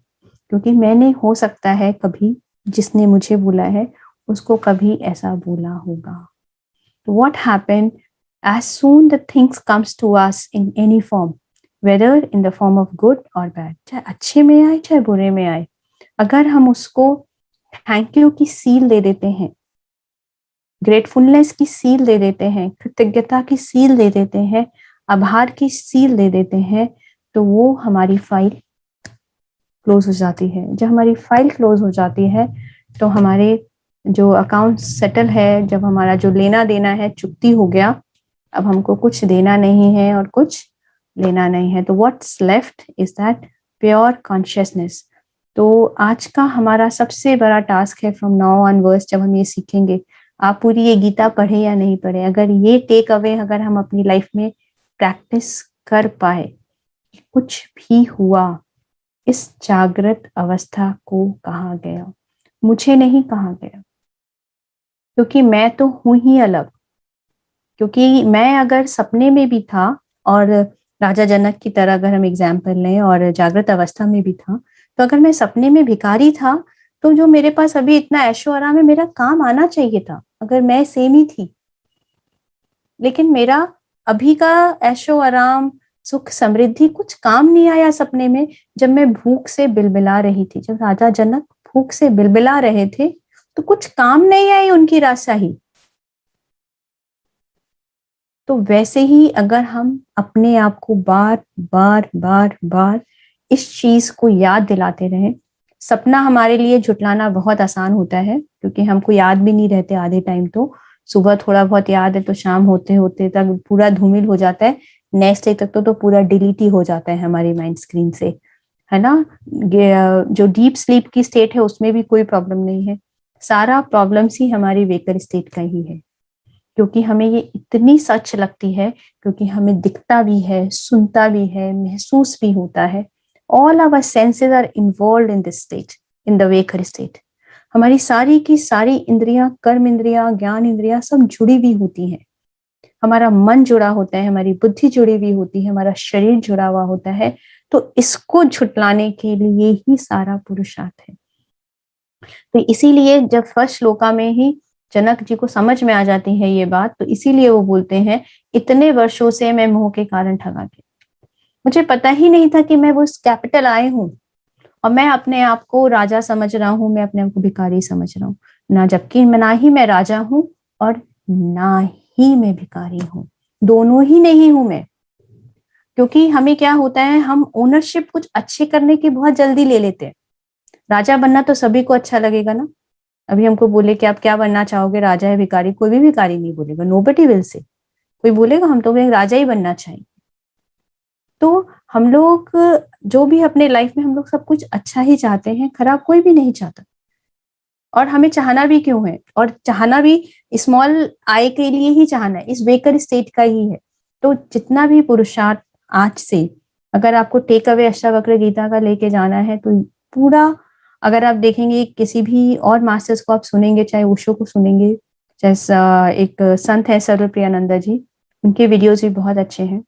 क्योंकि मैंने, हो सकता है कभी जिसने मुझे बोला है उसको कभी ऐसा बोला होगा। तो what happened, as soon the things comes to us in any form, whether in the form of good or bad, चाहे अच्छे में आए चाहे बुरे में आए, अगर हम उसको थैंक यू की सील दे देते हैं, ग्रेटफुलनेस की सील दे देते हैं, कृतज्ञता की सील दे देते हैं, आभार की सील दे देते हैं, तो वो हमारी फाइल क्लोज हो जाती है। जब हमारी फाइल क्लोज हो जाती है तो हमारे जो अकाउंट सेटल है, जब हमारा जो लेना देना है चुकती हो गया, अब हमको कुछ देना नहीं है और कुछ लेना नहीं है। तो what's left is that pure consciousness. तो आज का हमारा सबसे बड़ा टास्क है, फ्रॉम नाउ ऑनवर्ड्स जब हम ये सीखेंगे, आप पूरी ये गीता पढ़े या नहीं पढ़े, अगर ये टेक अवे अगर हम अपनी लाइफ में प्रैक्टिस कर पाए, कुछ भी हुआ, इस जागृत अवस्था को कहा गया, मुझे नहीं कहा गया, क्योंकि मैं तो हूं ही अलग। क्योंकि मैं अगर सपने में भी था और राजा जनक की तरह अगर हम एग्जाम्पल लें, और जागृत अवस्था में भी था, तो अगर मैं सपने में भिखारी था, तो जो मेरे पास अभी इतना ऐशो आराम है, मेरा काम आना चाहिए था अगर मैं सेम ही थी। लेकिन मेरा अभी का ऐशो आराम, सुख, समृद्धि कुछ काम नहीं आया सपने में, जब मैं भूख से बिलबिला रही थी। जब राजा जनक भूख से बिलबिला रहे थे तो कुछ काम नहीं आई उनकी राजशाही। तो वैसे ही अगर हम अपने आप को बार बार बार बार इस चीज को याद दिलाते रहें, सपना हमारे लिए झुटलाना बहुत आसान होता है क्योंकि हमको याद भी नहीं रहते आधे टाइम। तो सुबह थोड़ा बहुत याद है तो शाम होते होते तक पूरा धूमिल हो जाता है, नेक्स्ट डे तक तो पूरा डिलीट ही हो जाता है हमारी माइंड स्क्रीन से, है ना। जो डीप स्लीप की स्टेट है उसमें भी कोई प्रॉब्लम नहीं है, सारा प्रॉब्लम्स ही हमारी वेकर स्टेट का ही है, क्योंकि हमें ये इतनी सच लगती है, क्योंकि हमें दिखता भी है, सुनता भी है, महसूस भी होता है। All our senses are involve in this state, in the waker state. हमारी सारी की सारी इंद्रियां, कर्म इंद्रियां, ज्ञान इंद्रियां सब जुड़ी हुई होती हैं। हमारा मन जुड़ा होता है, हमारी बुद्धि जुड़ी हुई होती है, हमारा शरीर जुड़ा हुआ होता है। तो इसको झुटलाने के लिए ही सारा पुरुषार्थ है। तो इसीलिए जब फर्स्ट श्लोका में ही जनक जी को समझ में आ जाती है ये बात, तो इसीलिए वो बोलते हैं, इतने वर्षों से मैं मोह के कारण ठगा गया, मुझे पता ही नहीं था कि मैं वो कैपिटल आए हूँ, और मैं अपने आप को राजा समझ रहा हूँ, मैं अपने आप को भिखारी समझ रहा हूँ ना, जबकि ना ही मैं राजा हूँ और ना ही मैं भिखारी हूँ, दोनों ही नहीं हूं मैं। क्योंकि हमें क्या होता है, हम ओनरशिप कुछ अच्छे करने की बहुत जल्दी ले लेते हैं। राजा बनना तो सभी को अच्छा लगेगा ना। अभी हमको बोले कि आप क्या बनना चाहोगे, राजा है भिखारी, कोई भी भिखारी नहीं बोलेगा, नोबडी विल से। कोई बोलेगा हम तो राजा ही बनना चाहिए। तो हम लोग जो भी अपने लाइफ में हम लोग सब कुछ अच्छा ही चाहते हैं, खराब कोई भी नहीं चाहता। और हमें चाहना भी क्यों है, और चाहना भी स्मॉल आय के लिए ही चाहना है, इस वेकर स्टेट का ही है। तो जितना भी पुरुषार्थ आज से, अगर आपको टेक अवे अष्टावक्र गीता का लेके जाना है, तो पूरा अगर आप देखेंगे किसी भी और मास्टर्स को आप सुनेंगे, चाहे ओशो को सुनेंगे, चाहे एक संत है सर्वप्रियानंदा जी, उनके वीडियोस भी बहुत अच्छे हैं।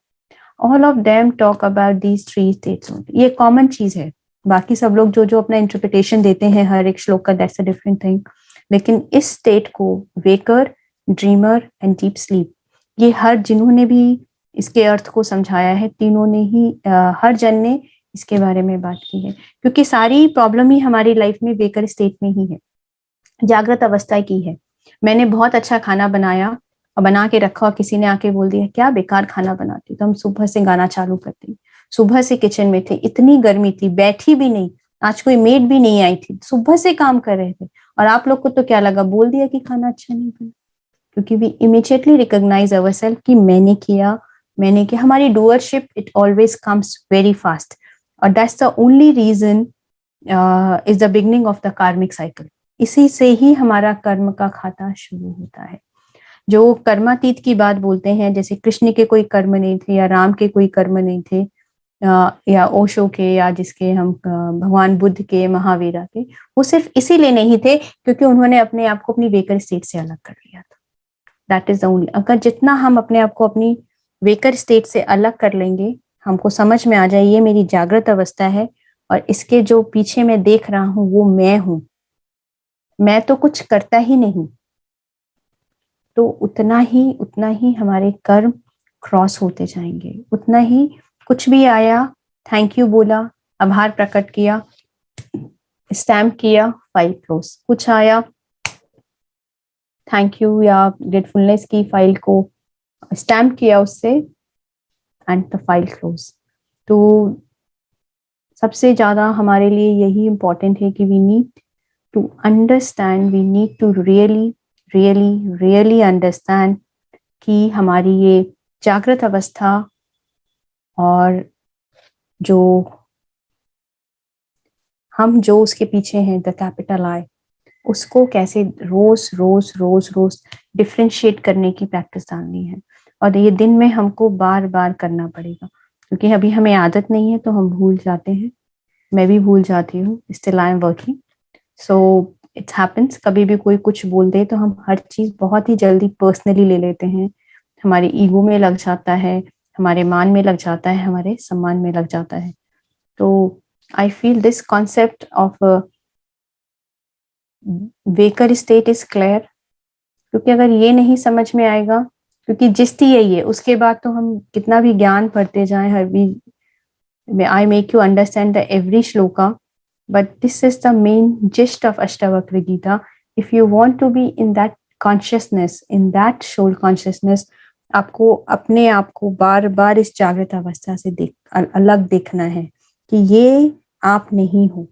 All of them talk about these three states. ये कॉमन चीज है, बाकी सब लोग जो जो अपना इंटरप्रिटेशन देते हैं हर एक श्लोक का, दैट्स अ डिफरेंट थिंग। लेकिन इस स्टेट को waker, dreamer and deep sleep, ये हर जिन्होंने भी इसके अर्थ को समझाया है, तीनों ने ही हर जन ने इसके बारे में बात की है। क्योंकि सारी प्रॉब्लम ही हमारी लाइफ में वेकर स्टेट में ही है, जागृत अवस्था की है। मैंने बहुत अच्छा खाना बनाया और बना के रखा, और किसी ने आके बोल दिया क्या बेकार खाना बनाती, तो हम सुबह से गाना चालू करते, सुबह से किचन में थे, इतनी गर्मी थी, बैठी भी नहीं, आज कोई मेड भी नहीं आई थी, सुबह से काम कर रहे थे, और आप लोग को तो क्या लगा, बोल दिया कि खाना अच्छा नहीं बना। क्योंकि वी इमीडिएटली रिकॉग्नाइज अवरसेल्फ कि मैंने किया, मैंने किया। हमारी doership it always comes very fast, और that's the only reason is the beginning of the karmic cycle. इसी से ही हमारा कर्म का खाता शुरू होता है। जो कर्मातीत की बात बोलते हैं, जैसे कृष्ण के कोई कर्म नहीं थे, या राम के कोई कर्म नहीं थे, या ओशो के, या जिसके हम भगवान बुद्ध के, महावीरा के, वो सिर्फ इसीलिए नहीं थे क्योंकि उन्होंने अपने आप को अपनी वेकर स्टेट से अलग कर लिया था। That is the only. अगर जितना हम अपने आप को अपनी वेकर स्टेट से अलग कर लेंगे, हमको समझ में आ जाए ये मेरी जागृत अवस्था है, और इसके जो पीछे मैं देख रहा हूं वो मैं हूं, मैं तो कुछ करता ही नहीं, तो उतना ही हमारे कर्म क्रॉस होते जाएंगे। उतना ही कुछ भी आया, थैंक यू बोला, आभार प्रकट किया, स्टैम्प किया, फाइल क्लोज। कुछ आया, थैंक यू या ग्रेटफुलनेस की फाइल को स्टैम्प किया उससे, एंड द फाइल क्लोज। तो सबसे ज्यादा हमारे लिए यही इंपॉर्टेंट है कि we need to understand, we need to really really really understand कि हमारी ये जागृत अवस्था और जो हम जो उसके पीछे हैं, द कैपिटल आई, उसको कैसे रोज रोज रोज रोज डिफ्रेंशिएट करने की प्रैक्टिस डालनी है। और ये दिन में हमको बार बार करना पड़ेगा, क्योंकि अभी हमें आदत नहीं है तो हम भूल जाते हैं। मैं भी भूल जाती हूँ, still I am working, so it's happens. कभी भी कोई कुछ बोल दे तो हम हर चीज बहुत ही जल्दी पर्सनली ले लेते हैं, हमारे ईगो में लग जाता है, हमारे मान में लग जाता है, हमारे सम्मान में लग जाता है। तो I feel this concept of waker state is clear, क्योंकि अगर ये नहीं समझ में आएगा, क्योंकि जिस्ती यही है, उसके बाद तो हम कितना भी ज्ञान पढ़ते जाएं, हर भी I make you understand the every shloka, but this is the main gist of Ashtavakra Gita. If you want to be in that consciousness, in that soul consciousness, आपको अपने आप को बार बार इस जागृत अवस्था से अलग देखना है कि ये आप नहीं हो,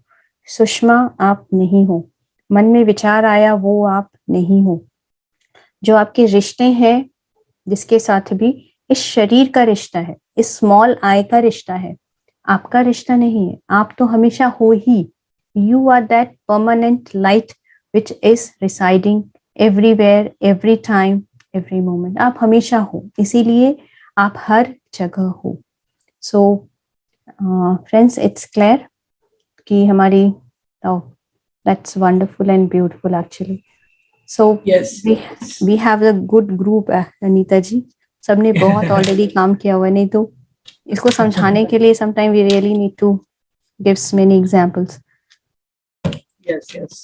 सुषमा आप नहीं हो, मन में विचार आया वो आप नहीं हो। जो आपके रिश्ते हैं, जिसके साथ भी इस शरीर का रिश्ता है, इस स्मॉल आई का रिश्ता है, आपका रिश्ता नहीं है। आप तो हमेशा हो ही। You are that permanent light which is residing everywhere, every time, every moment. आप हमेशा हो, इसीलिए आप हर जगह हो। सो फ्रेंड्स, इट्स क्लियर कि हमारी that's wonderful and beautiful actually. So yes, we have a good group, Anita ji. सबने बहुत ऑलरेडी काम किया हुआ है, नहीं तो इसको समझाने के लिए sometime we really need to give many examples. yes, yes.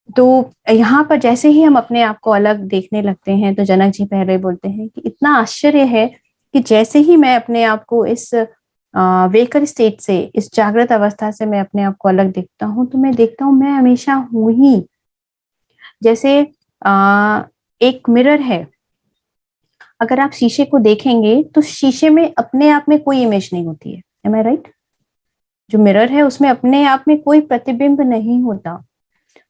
तो यहाँ पर जैसे ही हम अपने आप को अलग देखने लगते हैं तो जनक जी पहले बोलते हैं कि इतना आश्चर्य है कि जैसे ही मैं अपने आप को इस वेकर स्टेट से, इस जागृत अवस्था से मैं अपने आप को अलग देखता हूँ, तो मैं देखता हूँ मैं हमेशा हूँ ही। जैसे एक मिरर है, अगर आप शीशे को देखेंगे तो शीशे में अपने आप में कोई इमेज नहीं होती है। एम आई राइट? जो मिरर है उसमें अपने आप में कोई प्रतिबिंब नहीं होता।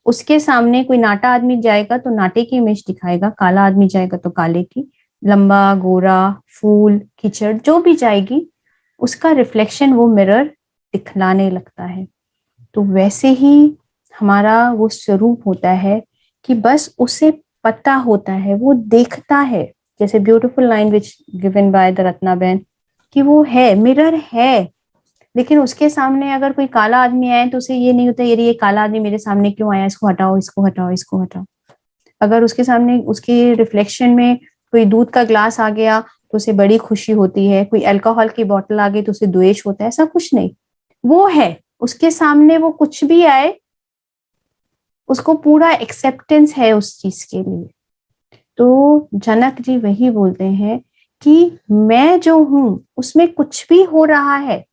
उसके सामने कोई नाटा आदमी जाएगा तो नाटे की इमेज दिखाएगा, काला आदमी जाएगा तो काले की, लंबा गोरा फूल कीचड़ जो भी जाएगी उसका रिफ्लेक्शन वो मिरर दिखलाने लगता है। तो वैसे ही हमारा वो स्वरूप होता है कि बस उसे पता होता है, वो देखता है। जैसे beautiful line which given by the Ratna बहन कि वो है, मिरर है, लेकिन उसके सामने अगर कोई काला आदमी आए तो उसे ये नहीं होता ये काला आदमी मेरे सामने क्यों आया, इसको हटाओ, इसको हटाओ, इसको हटाओ। अगर उसके सामने उसके रिफ्लेक्शन में कोई दूध का ग्लास आ गया तो उसे बड़ी खुशी होती है, कोई अल्कोहल की बोतल आ गई तो उसे द्वेष होता है। ऐसा कुछ नहीं, वो है, उसके सामने वो कुछ भी आए उसको पूरा एक्सेप्टेंस है उस चीज के लिए। तो जनक जी वही बोलते हैं कि मैं जो हूं उसमें कुछ भी हो रहा है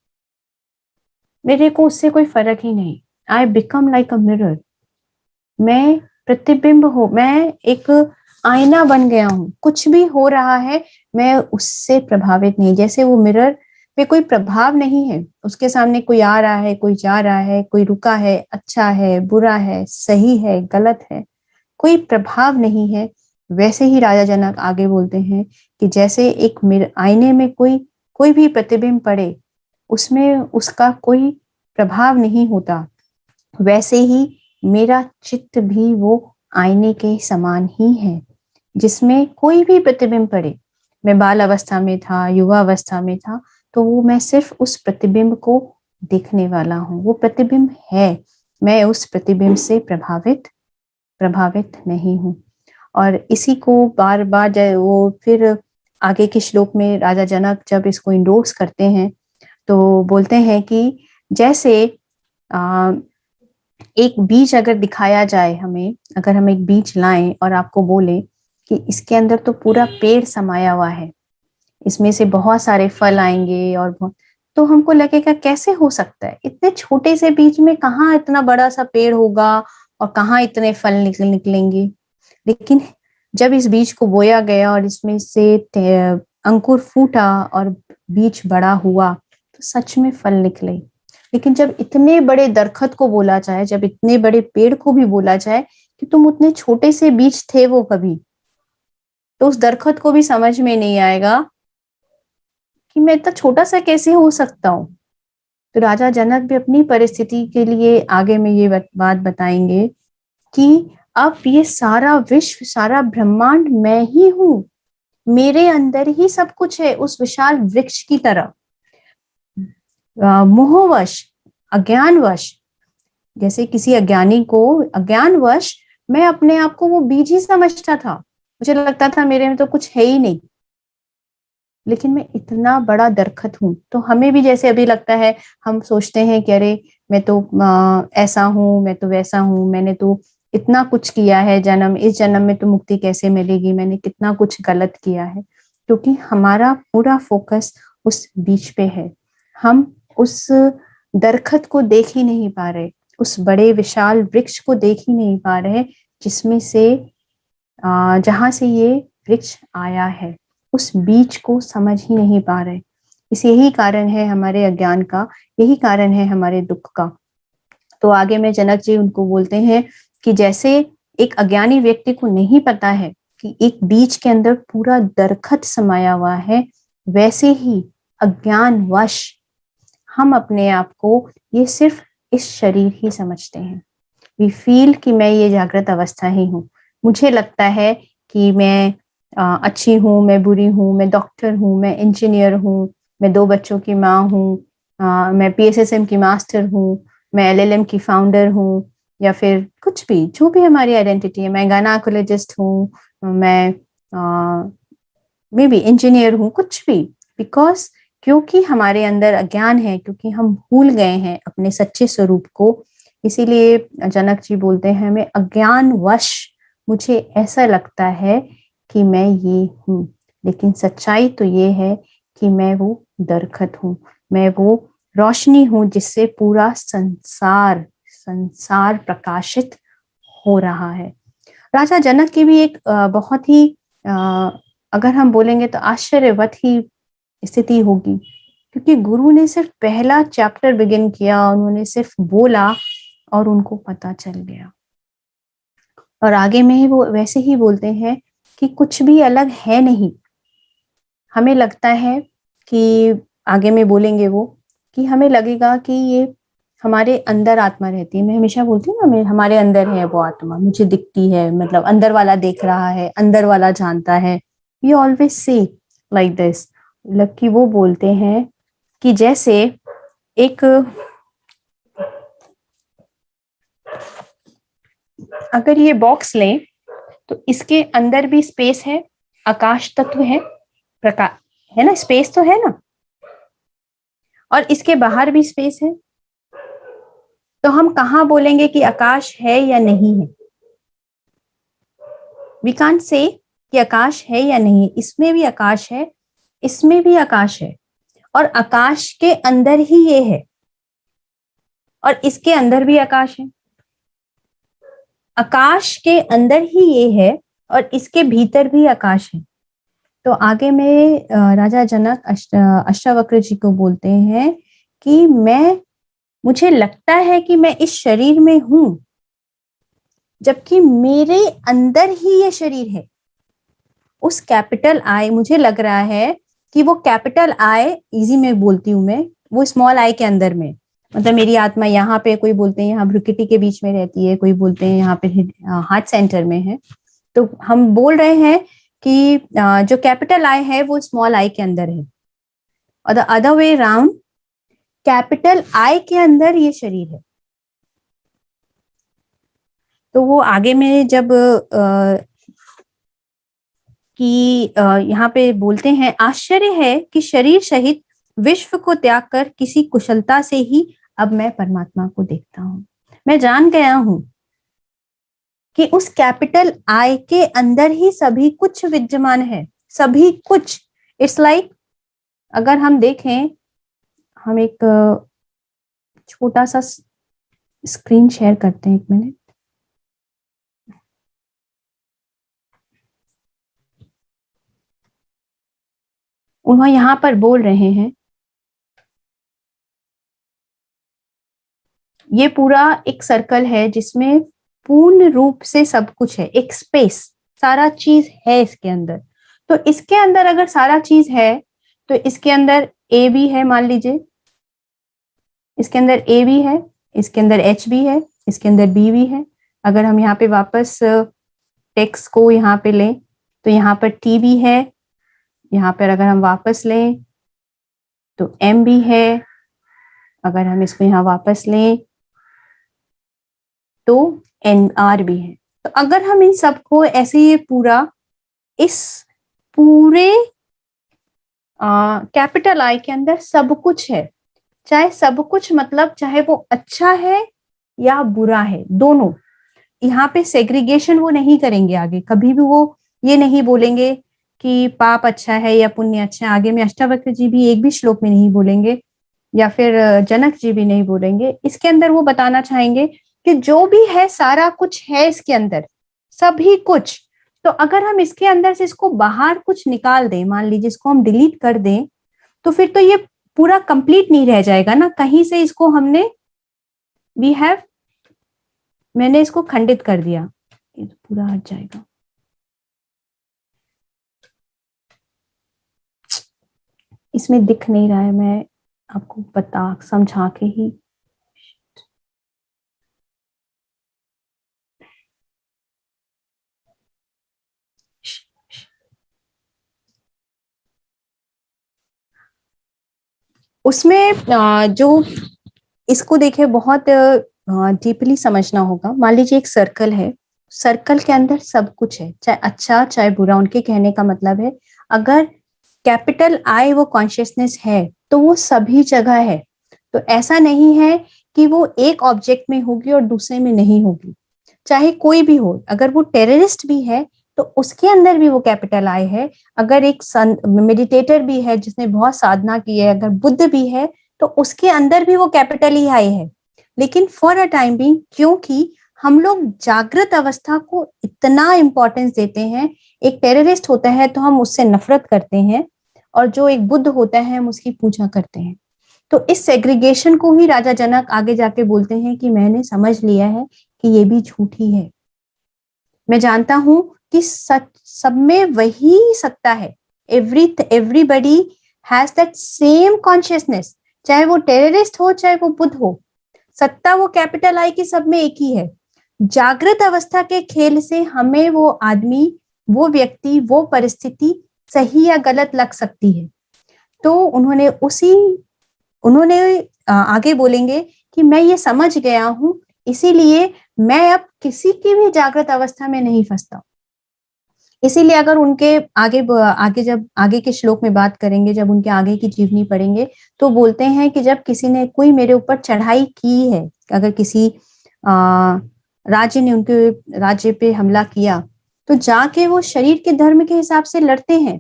मेरे को उससे कोई फर्क ही नहीं। I become like a mirror, मैं प्रतिबिंब हो, मैं एक आईना बन गया हूं। कुछ भी हो रहा है मैं उससे प्रभावित नहीं। जैसे वो मिरर पे कोई प्रभाव नहीं है, उसके सामने कोई आ रहा है, कोई जा रहा है, कोई रुका है, अच्छा है, बुरा है, सही है, गलत है, कोई प्रभाव नहीं है। वैसे ही राजा जनक आगे बोलते हैं कि जैसे एक आईने में कोई कोई भी प्रतिबिंब पड़े उसमें उसका कोई प्रभाव नहीं होता, वैसे ही मेरा चित्त भी वो आईने के समान ही है जिसमें कोई भी प्रतिबिंब पड़े। मैं बाल अवस्था में था, युवा अवस्था में था, तो वो मैं सिर्फ उस प्रतिबिंब को देखने वाला हूँ। वो प्रतिबिंब है, मैं उस प्रतिबिंब से प्रभावित नहीं हूँ। और इसी को बार बार वो फिर आगे के श्लोक में राजा जनक जब इसको इंडोर्स करते हैं तो बोलते हैं कि जैसे एक बीज अगर दिखाया जाए हमें, अगर हम एक बीज लाएं और आपको बोले कि इसके अंदर तो पूरा पेड़ समाया हुआ है, इसमें से बहुत सारे फल आएंगे और तो हमको लगेगा कैसे हो सकता है, इतने छोटे से बीज में कहाँ इतना बड़ा सा पेड़ होगा और कहाँ इतने फल निकलेंगे। लेकिन जब इस बीज को बोया गया और इसमें से अंकुर फूटा और बीज बड़ा हुआ तो सच में फल निकले। लेकिन जब इतने बड़े दरखत को बोला जाए, जब इतने बड़े पेड़ को भी बोला जाए कि तुम उतने छोटे से बीज थे वो कभी, तो उस दरखत को भी समझ में नहीं आएगा कि मैं इतना छोटा सा कैसे हो सकता हूँ। तो राजा जनक भी अपनी परिस्थिति के लिए आगे में ये बात बताएंगे कि अब ये सारा विश्व, सारा ब्रह्मांड मैं ही हूं, मेरे अंदर ही सब कुछ है, उस विशाल वृक्ष की तरह। मोहवश, अज्ञानवश, जैसे किसी अज्ञानी को अज्ञानवश मैं अपने आप को वो बीज ही समझता था, मुझे लगता था मेरे में तो कुछ है ही नहीं, लेकिन मैं इतना बड़ा दरखत हूं। तो हमें भी जैसे अभी लगता है, हम सोचते हैं कि अरे मैं तो ऐसा हूं, मैं तो वैसा हूं, मैंने तो इतना कुछ किया है, जन्म इस जन्म में तो मुक्ति कैसे मिलेगी, मैंने कितना कुछ गलत किया है, क्योंकि हमारा पूरा फोकस उस बीच पे है। हम उस दरखत को देख ही नहीं पा रहे, उस बड़े विशाल वृक्ष को देख ही नहीं पा रहे जिसमें से जहां से ये वृक्ष आया है। उस बीज को समझ ही नहीं पा रहे। इस यही कारण है हमारे अज्ञान का, यही कारण है हमारे दुख का। तो आगे में जनक जी उनको बोलते हैं कि जैसे एक अज्ञानी व्यक्ति को नहीं पता है कि एक बीज के अंदर पूरा दरखत समाया हुआ है, वैसे ही अज्ञानवश हम अपने आप को ये सिर्फ इस शरीर ही समझते हैं। वी फील कि मैं ये जागृत अवस्था ही हूँ। मुझे लगता है कि मैं अच्छी हूँ, मैं बुरी हूँ, मैं डॉक्टर हूँ, मैं इंजीनियर हूँ, मैं 2 बच्चों की माँ हूँ, मैं PSSM की मास्टर हूँ, मैं LLM की फाउंडर हूँ, या फिर कुछ भी, जो भी हमारी आइडेंटिटी है, मैं गायनेकोलॉजिस्ट हूँ, मैं मे बी इंजीनियर हूँ, कुछ भी। बिकॉज क्योंकि हमारे अंदर अज्ञान है, क्योंकि हम भूल गए हैं अपने सच्चे स्वरूप को, इसीलिए जनक जी बोलते हैं मैं अज्ञानवश मुझे ऐसा लगता है कि मैं ये हूँ, लेकिन सच्चाई तो ये है कि मैं वो दरखत हूँ, मैं वो रोशनी हूँ जिससे पूरा संसार संसार प्रकाशित हो रहा है। राजा जनक की भी एक बहुत ही अगर हम बोलेंगे तो आश्चर्यवत ही स्थिति होगी, क्योंकि गुरु ने सिर्फ पहला चैप्टर बिगिन किया, उन्होंने सिर्फ बोला और उनको पता चल गया। और आगे में ही वो वैसे ही बोलते हैं कि कुछ भी अलग है नहीं। हमें लगता है कि आगे में बोलेंगे वो कि हमें लगेगा कि ये हमारे अंदर आत्मा रहती है। मैं हमेशा बोलती हूँ ना, हमारे अंदर है वो आत्मा, मुझे दिखती है, मतलब अंदर वाला देख रहा है, अंदर वाला जानता है। We always say like this. कि वो बोलते हैं कि जैसे एक, अगर ये बॉक्स लें तो इसके अंदर भी स्पेस है, आकाश तत्व है, प्रकाश है ना, स्पेस तो है ना, और इसके बाहर भी स्पेस है। तो हम कहाँ बोलेंगे कि आकाश है या नहीं है? वी कांट से कि आकाश है या नहीं। इसमें भी आकाश है, इसमें भी आकाश है, और आकाश के अंदर ही ये है, और इसके अंदर भी आकाश है। आकाश के अंदर ही ये है और इसके भीतर भी आकाश है। तो आगे में राजा जनक अष्टावक्र जी को बोलते हैं कि मुझे लगता है कि मैं इस शरीर में हूं, जबकि मेरे अंदर ही ये शरीर है। उस कैपिटल आई, मुझे लग रहा है कि वो कैपिटल आई, इजी में बोलती हूँ मैं, वो स्मॉल आई के अंदर में, मतलब मेरी आत्मा यहाँ पे, कोई बोलते हैं यहाँ भ्रुकुटी के बीच में रहती है, कोई बोलते हैं यहाँ पे हार्ट सेंटर में है। तो हम बोल रहे हैं कि जो कैपिटल आई है वो स्मॉल आई के अंदर है, और the other way round, capital I के अंदर ये शरीर है। तो वो आगे में जब कि यहाँ पे बोलते हैं, आश्चर्य है कि शरीर सहित विश्व को त्याग कर किसी कुशलता से ही अब मैं परमात्मा को देखता हूँ। मैं जान गया हूं कि उस कैपिटल आई के अंदर ही सभी कुछ विद्यमान है, सभी कुछ। इट्स लाइक अगर हम देखें, हम एक छोटा सा स्क्रीन शेयर करते हैं, 1 मिनट। उन्होंने यहाँ पर बोल रहे हैं, ये पूरा एक सर्कल है जिसमें पूर्ण रूप से सब कुछ है, एक स्पेस, सारा चीज है इसके अंदर। तो इसके अंदर अगर सारा चीज है तो इसके अंदर ए भी है, मान लीजिए इसके अंदर ए भी है, इसके अंदर एच भी है, इसके अंदर बी भी है। अगर हम यहाँ पे वापस टेक्स्ट को यहाँ पे लें तो यहाँ पर टी भी है, यहाँ पर अगर हम वापस लें तो एम भी है, अगर हम इसको यहाँ वापस लें तो एन आर भी है। तो अगर हम इन सबको ऐसे ये पूरा, इस पूरे कैपिटल आई के अंदर सब कुछ है, चाहे सब कुछ मतलब चाहे वो अच्छा है या बुरा है, दोनों। यहाँ पे सेग्रीगेशन वो नहीं करेंगे आगे, कभी भी वो ये नहीं बोलेंगे कि पाप अच्छा है या पुण्य अच्छा है। आगे में अष्टावक्र जी भी एक भी श्लोक में नहीं बोलेंगे, या फिर जनक जी भी नहीं बोलेंगे। इसके अंदर वो बताना चाहेंगे कि जो भी है सारा कुछ है इसके अंदर, सभी कुछ। तो अगर हम इसके अंदर से इसको बाहर कुछ निकाल दें, मान लीजिए इसको हम डिलीट कर दें, तो फिर तो ये पूरा कंप्लीट नहीं रह जाएगा ना, कहीं से इसको हमने मैंने इसको खंडित कर दिया, ये तो पूरा हट जाएगा। इसमें दिख नहीं रहा है, मैं आपको बता समझा के ही। उसमें जो इसको देखिए बहुत डीपली समझना होगा। मान लीजिए एक सर्कल है, सर्कल के अंदर सब कुछ है, चाहे अच्छा चाहे बुरा। उनके कहने का मतलब है अगर कैपिटल आई वो कॉन्शियसनेस है तो वो सभी जगह है। तो ऐसा नहीं है कि वो एक ऑब्जेक्ट में होगी और दूसरे में नहीं होगी। चाहे कोई भी हो, अगर वो टेररिस्ट भी है तो उसके अंदर भी वो कैपिटल आई है। अगर एक मेडिटेटर भी है जिसने बहुत साधना की है, अगर बुद्ध भी है तो उसके अंदर भी वो कैपिटल ही आई है। लेकिन फॉर अ टाइम बिंग, क्योंकि हम लोग जागृत अवस्था को इतना इंपॉर्टेंस देते हैं, एक टेररिस्ट होता है तो हम उससे नफरत करते हैं, और जो एक बुद्ध होता है हम उसकी पूजा करते हैं। तो इस सेग्रीगेशन को ही राजा जनक आगे जाके बोलते हैं कि मैंने समझ लिया है कि ये भी झूठी है। मैं जानता हूं कि सच सब में वही सत्ता है। Everybody has that same consciousness, चाहे वो टेररिस्ट हो चाहे वो बुद्ध हो, सत्ता वो कैपिटल आई की सब में एक ही है। जागृत अवस्था के खेल से हमें वो आदमी, वो व्यक्ति, वो परिस्थिति सही या गलत लग सकती है। तो उन्होंने आगे बोलेंगे कि मैं ये समझ गया हूं, इसीलिए मैं अब किसी की भी जागृत अवस्था में नहीं फंसता। इसीलिए अगर उनके आगे जब आगे के श्लोक में बात करेंगे, जब उनके आगे की जीवनी पढ़ेंगे, तो बोलते हैं कि जब किसी ने कोई मेरे ऊपर चढ़ाई की है, अगर किसी राज्य ने उनके राज्य पे हमला किया, तो जाके वो शरीर के धर्म के हिसाब से लड़ते हैं,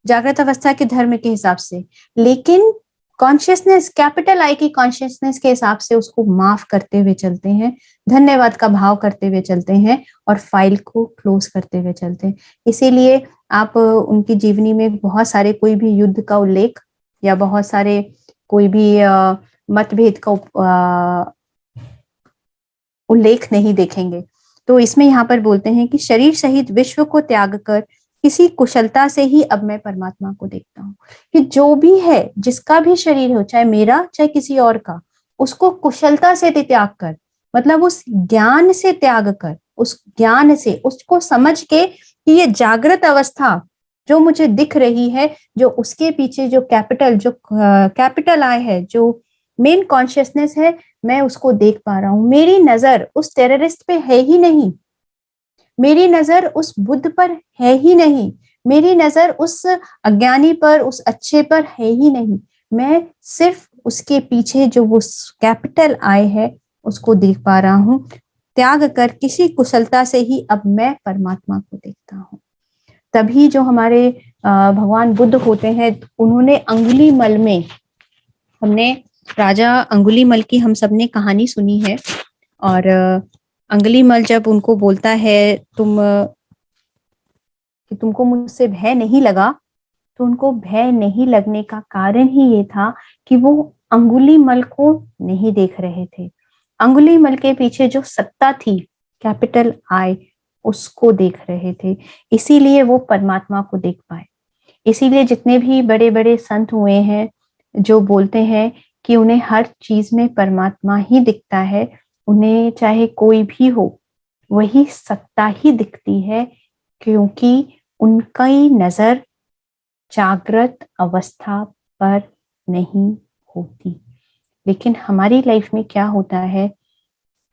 जागृत अवस्था के धर्म के हिसाब से। लेकिन कॉन्शियसनेस, कैपिटल आई की कॉन्शियसनेस के हिसाब से उसको माफ करते हुए चलते हैं, धन्यवाद का भाव करते हुए चलते हैं, और फाइल को क्लोज करते हुए चलते हैं। इसीलिए आप उनकी जीवनी में बहुत सारे कोई भी युद्ध का उल्लेख या बहुत सारे कोई भी मतभेद का उल्लेख नहीं देखेंगे। तो इसमें यहाँ पर बोलते हैं कि शरीर सहित विश्व को त्याग कर किसी कुशलता से ही अब मैं परमात्मा को देखता हूँ। कि जो भी है, जिसका भी शरीर हो, चाहे मेरा चाहे किसी और का, उसको कुशलता से त्याग कर, मतलब उस ज्ञान से त्याग कर, उस ज्ञान से उसको समझ के कि ये जागृत अवस्था जो मुझे दिख रही है, जो उसके पीछे जो कैपिटल आई है, जो मेन कॉन्शियसनेस है, मैं उसको देख पा रहा हूं। मेरी नजर उस टेररिस्ट पे है ही नहीं, मेरी नजर उस बुद्ध पर है ही नहीं, मेरी नजर उस अज्ञानी पर, उस अच्छे पर है ही नहीं। मैं सिर्फ उसके पीछे जो वो कैपिटल आई है उसको देख पा रहा हूं। त्याग कर किसी कुशलता से ही अब मैं परमात्मा को देखता हूं। तभी जो हमारे भगवान बुद्ध होते हैं, उन्होंने अंगुलीमल में, हमने राजा अंगुलीमल की हम सबने कहानी सुनी है, और अंगुलीमल जब उनको बोलता है कि तुमको मुझसे भय नहीं लगा, तो उनको भय नहीं लगने का कारण ही ये था कि वो अंगुलीमल को नहीं देख रहे थे। अंगुलीमल के पीछे जो सत्ता थी, कैपिटल आई, उसको देख रहे थे, इसीलिए वो परमात्मा को देख पाए। इसीलिए जितने भी बड़े बड़े संत हुए हैं जो बोलते हैं कि उन्हें हर चीज में परमात्मा ही दिखता है, उन्हें चाहे कोई भी हो वही सत्ता ही दिखती है, क्योंकि उनकी नजर जागृत अवस्था पर नहीं होती। लेकिन हमारी लाइफ में क्या होता है,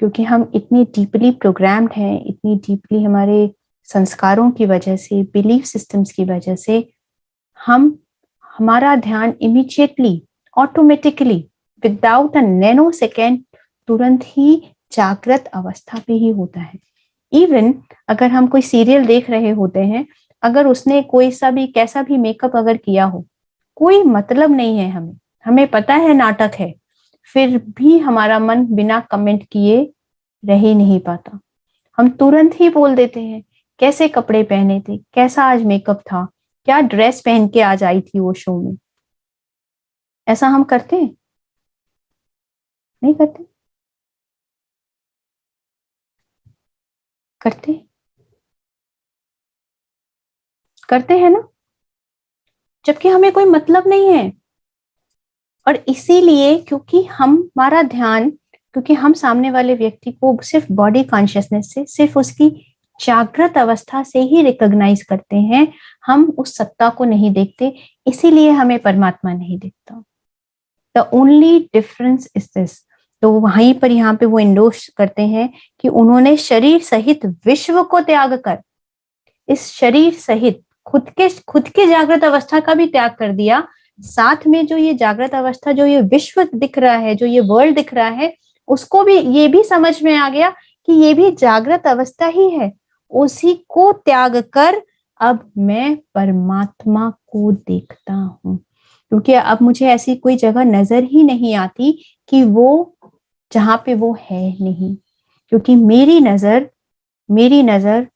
क्योंकि हम इतनी डीपली प्रोग्राम्ड हैं, इतनी डीपली हमारे संस्कारों की वजह से, बिलीफ सिस्टम्स की वजह से, हमारा ध्यान immediately, automatically, without a nano second, तुरंत ही जागृत अवस्था पे ही होता है। इवन अगर हम कोई सीरियल देख रहे होते हैं, अगर उसने कोई सा भी कैसा भी मेकअप अगर किया हो, कोई मतलब नहीं है, हमें पता है नाटक है, फिर भी हमारा मन बिना कमेंट किए रह ही नहीं पाता। हम तुरंत ही बोल देते हैं कैसे कपड़े पहने थे, कैसा आज मेकअप था, क्या ड्रेस पहन के आज आई थी वो शो में। ऐसा हम करते हैं? नहीं करते? करते करते हैं ना, जबकि हमें कोई मतलब नहीं है। और इसीलिए क्योंकि हमारा ध्यान, क्योंकि हम सामने वाले व्यक्ति को सिर्फ बॉडी कॉन्शियसनेस से, सिर्फ उसकी जागृत अवस्था से ही रिकॉग्नाइज करते हैं, हम उस सत्ता को नहीं देखते, इसीलिए हमें परमात्मा नहीं दिखता। The only difference is this. तो वहीं पर यहाँ पे वो इंडोर्स करते हैं कि उन्होंने शरीर सहित विश्व को त्याग कर, इस शरीर सहित खुद के जागृत अवस्था का भी त्याग कर दिया, साथ में जो ये जागृत अवस्था, जो ये विश्व दिख रहा है, जो ये वर्ल्ड दिख रहा है, उसको भी ये भी समझ में आ गया कि ये भी जागृत अवस्था ही है। उसी को त्याग कर अब मैं परमात्मा को देखता हूं, क्योंकि अब मुझे ऐसी कोई जगह नजर ही नहीं आती कि वो जहां पे वो है नहीं, क्योंकि मेरी नजर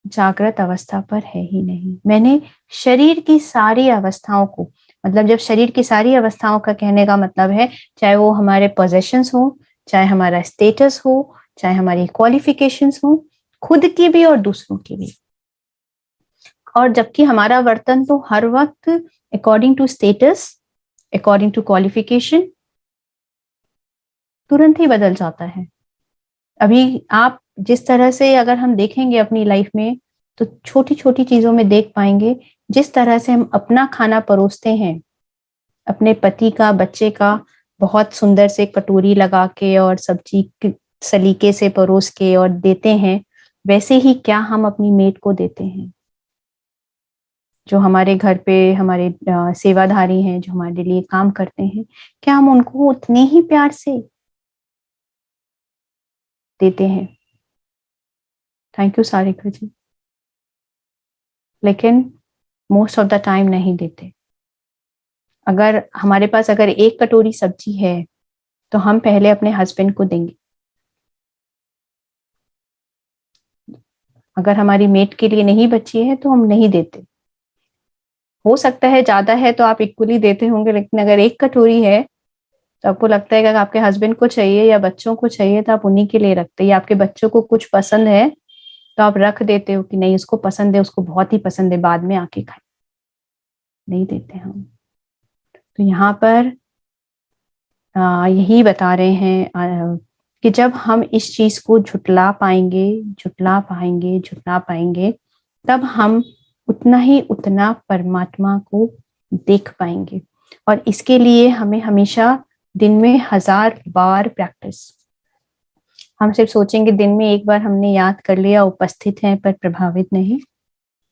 जागृत अवस्था पर है ही नहीं। मैंने शरीर की सारी अवस्थाओं को, मतलब जब शरीर की सारी अवस्थाओं का कहने का मतलब है, चाहे वो हमारे पोजेशंस हो, चाहे हमारा स्टेटस हो, चाहे हमारी क्वालिफिकेशंस हो, खुद की भी और दूसरों की भी। और जबकि हमारा वर्तन तो हर वक्त according to status, according to qualification तुरंत ही बदल जाता है। अभी आप जिस तरह से अगर हम देखेंगे अपनी लाइफ में, तो छोटी छोटी चीजों में देख पाएंगे, जिस तरह से हम अपना खाना परोसते हैं, अपने पति का, बच्चे का, बहुत सुंदर से कटोरी लगा के और सब्जी सलीके से परोस के और देते हैं, वैसे ही क्या हम अपनी मेट को देते हैं, जो हमारे घर पे हमारे सेवाधारी हैं, जो हमारे लिए काम करते हैं, क्या हम उनको उतने ही प्यार से देते हैं? थैंक यू सारिका जी। लेकिन मोस्ट ऑफ द टाइम नहीं देते। अगर हमारे पास अगर एक कटोरी सब्जी है, तो हम पहले अपने हस्बैंड को देंगे। अगर हमारी मेट के लिए नहीं बची है तो हम नहीं देते। हो सकता है ज्यादा है तो आप इक्वली देते होंगे, लेकिन अगर एक कटोरी है तो आपको लगता है कि अगर आपके हस्बैंड को चाहिए या बच्चों को चाहिए तो आप उन्हीं के लिए रखते हैं, या आपके बच्चों को कुछ पसंद है तो आप रख देते हो कि नहीं उसको पसंद है, उसको बहुत ही पसंद है, बाद में आके खाए। नहीं देते हम। तो यहाँ पर यही बता रहे हैं कि जब हम इस चीज को झुटला पाएंगे, तब हम उतना परमात्मा को देख पाएंगे। और इसके लिए हमें हमेशा दिन में 1000 बार प्रैक्टिस। हम सिर्फ सोचेंगे दिन में एक बार हमने याद कर लिया, उपस्थित है पर प्रभावित नहीं,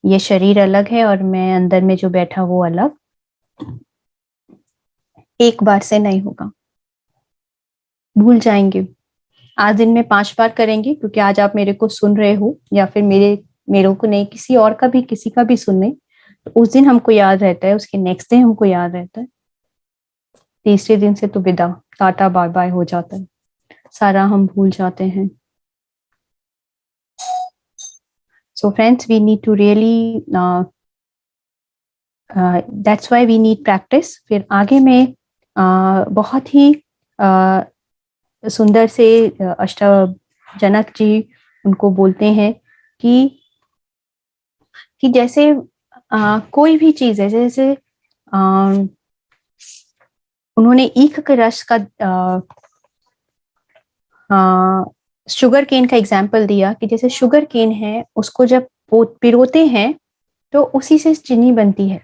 ये शरीर अलग है और मैं अंदर में जो बैठा वो अलग, एक बार से नहीं होगा, भूल जाएंगे। आज दिन में 5 बार करेंगे, क्योंकि आज आप मेरे को सुन रहे हो, या फिर मेरे को नहीं, किसी और का भी, किसी का भी सुनने, तो उस दिन हमको याद रहता है, उसके नेक्स्ट डे हमको याद रहता है, तीसरे दिन से तो विदा, टाटा बाय बाय हो जाता है, सारा हम भूल जाते हैं। So friends, we need to really, that's why we need practice. फिर आगे में बहुत ही सुंदर से अष्टजनक जी उनको बोलते हैं कि जैसे कोई भी चीज है, जैसे उन्होंने ईख के रस का शुगर केन का एग्जाम्पल दिया कि जैसे शुगर केन है, उसको जब पिरोते हैं तो उसी से चीनी बनती है।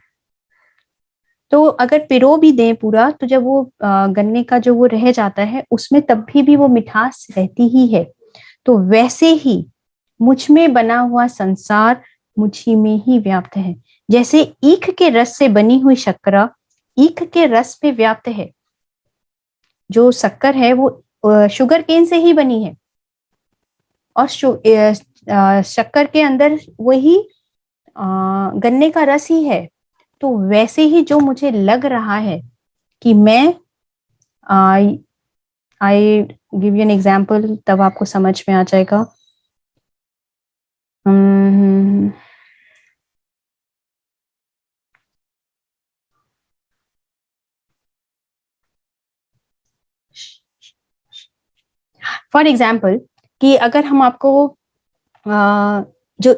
तो अगर पिरो भी दें पूरा, तो जब वो गन्ने का जो वो रह जाता है, उसमें तब भी वो मिठास रहती ही है। तो वैसे ही मुझ में बना हुआ संसार मुझी में ही व्याप्त है। जैसे ईख के रस से बनी हुई शक्करा ईख के रस पे व्याप्त है, जो शक्कर है वो शुगर केन से ही बनी है, और शक्कर के अंदर वही गन्ने का रस ही है। तो वैसे ही जो मुझे लग रहा है कि मैं, I give you an example, तब आपको समझ में आ जाएगा। फॉर एग्जाम्पल कि अगर हम आपको जो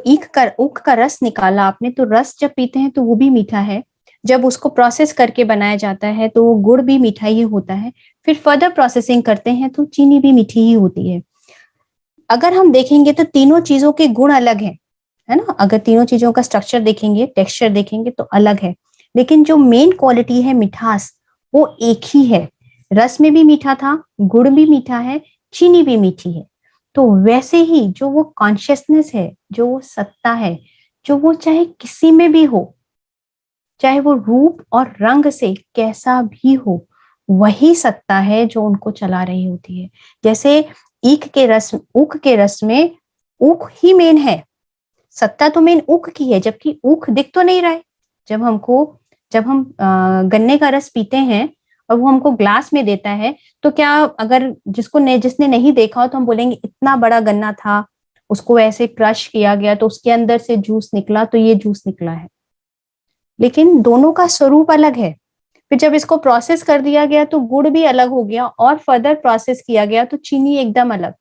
ऊख का रस निकाला आपने, तो रस जब पीते हैं तो वो भी मीठा है। जब उसको प्रोसेस करके बनाया जाता है तो वो गुड़ भी मीठा ही होता है। फिर फर्दर प्रोसेसिंग करते हैं तो चीनी भी मीठी ही होती है। अगर हम देखेंगे तो तीनों चीजों के गुण अलग है ना। अगर तीनों चीजों का स्ट्रक्चर देखेंगे, टेक्सचर देखेंगे तो अलग है, लेकिन जो मेन क्वालिटी है मिठास, वो एक ही है। रस में भी मीठा था, गुड़ भी मीठा है, चीनी भी मीठी है। तो वैसे ही जो वो कॉन्शियसनेस है, जो वो सत्ता है, जो वो चाहे किसी में भी हो, चाहे वो रूप और रंग से कैसा भी हो, वही सत्ता है जो उनको चला रही होती है। जैसे ऊख के रस में ऊख ही मेन है, सत्ता तो मेन ऊख की है, जबकि ऊख दिख तो नहीं रहा है। जब हम गन्ने का रस पीते हैं और वो हमको ग्लास में देता है, तो क्या अगर जिसने नहीं देखा हो तो हम बोलेंगे इतना बड़ा गन्ना था, उसको ऐसे क्रश किया गया तो उसके अंदर से जूस निकला, तो ये जूस निकला है। लेकिन दोनों का स्वरूप अलग है। फिर जब इसको प्रोसेस कर दिया गया तो गुड़ भी अलग हो गया, और फर्दर प्रोसेस किया गया तो चीनी एकदम अलग।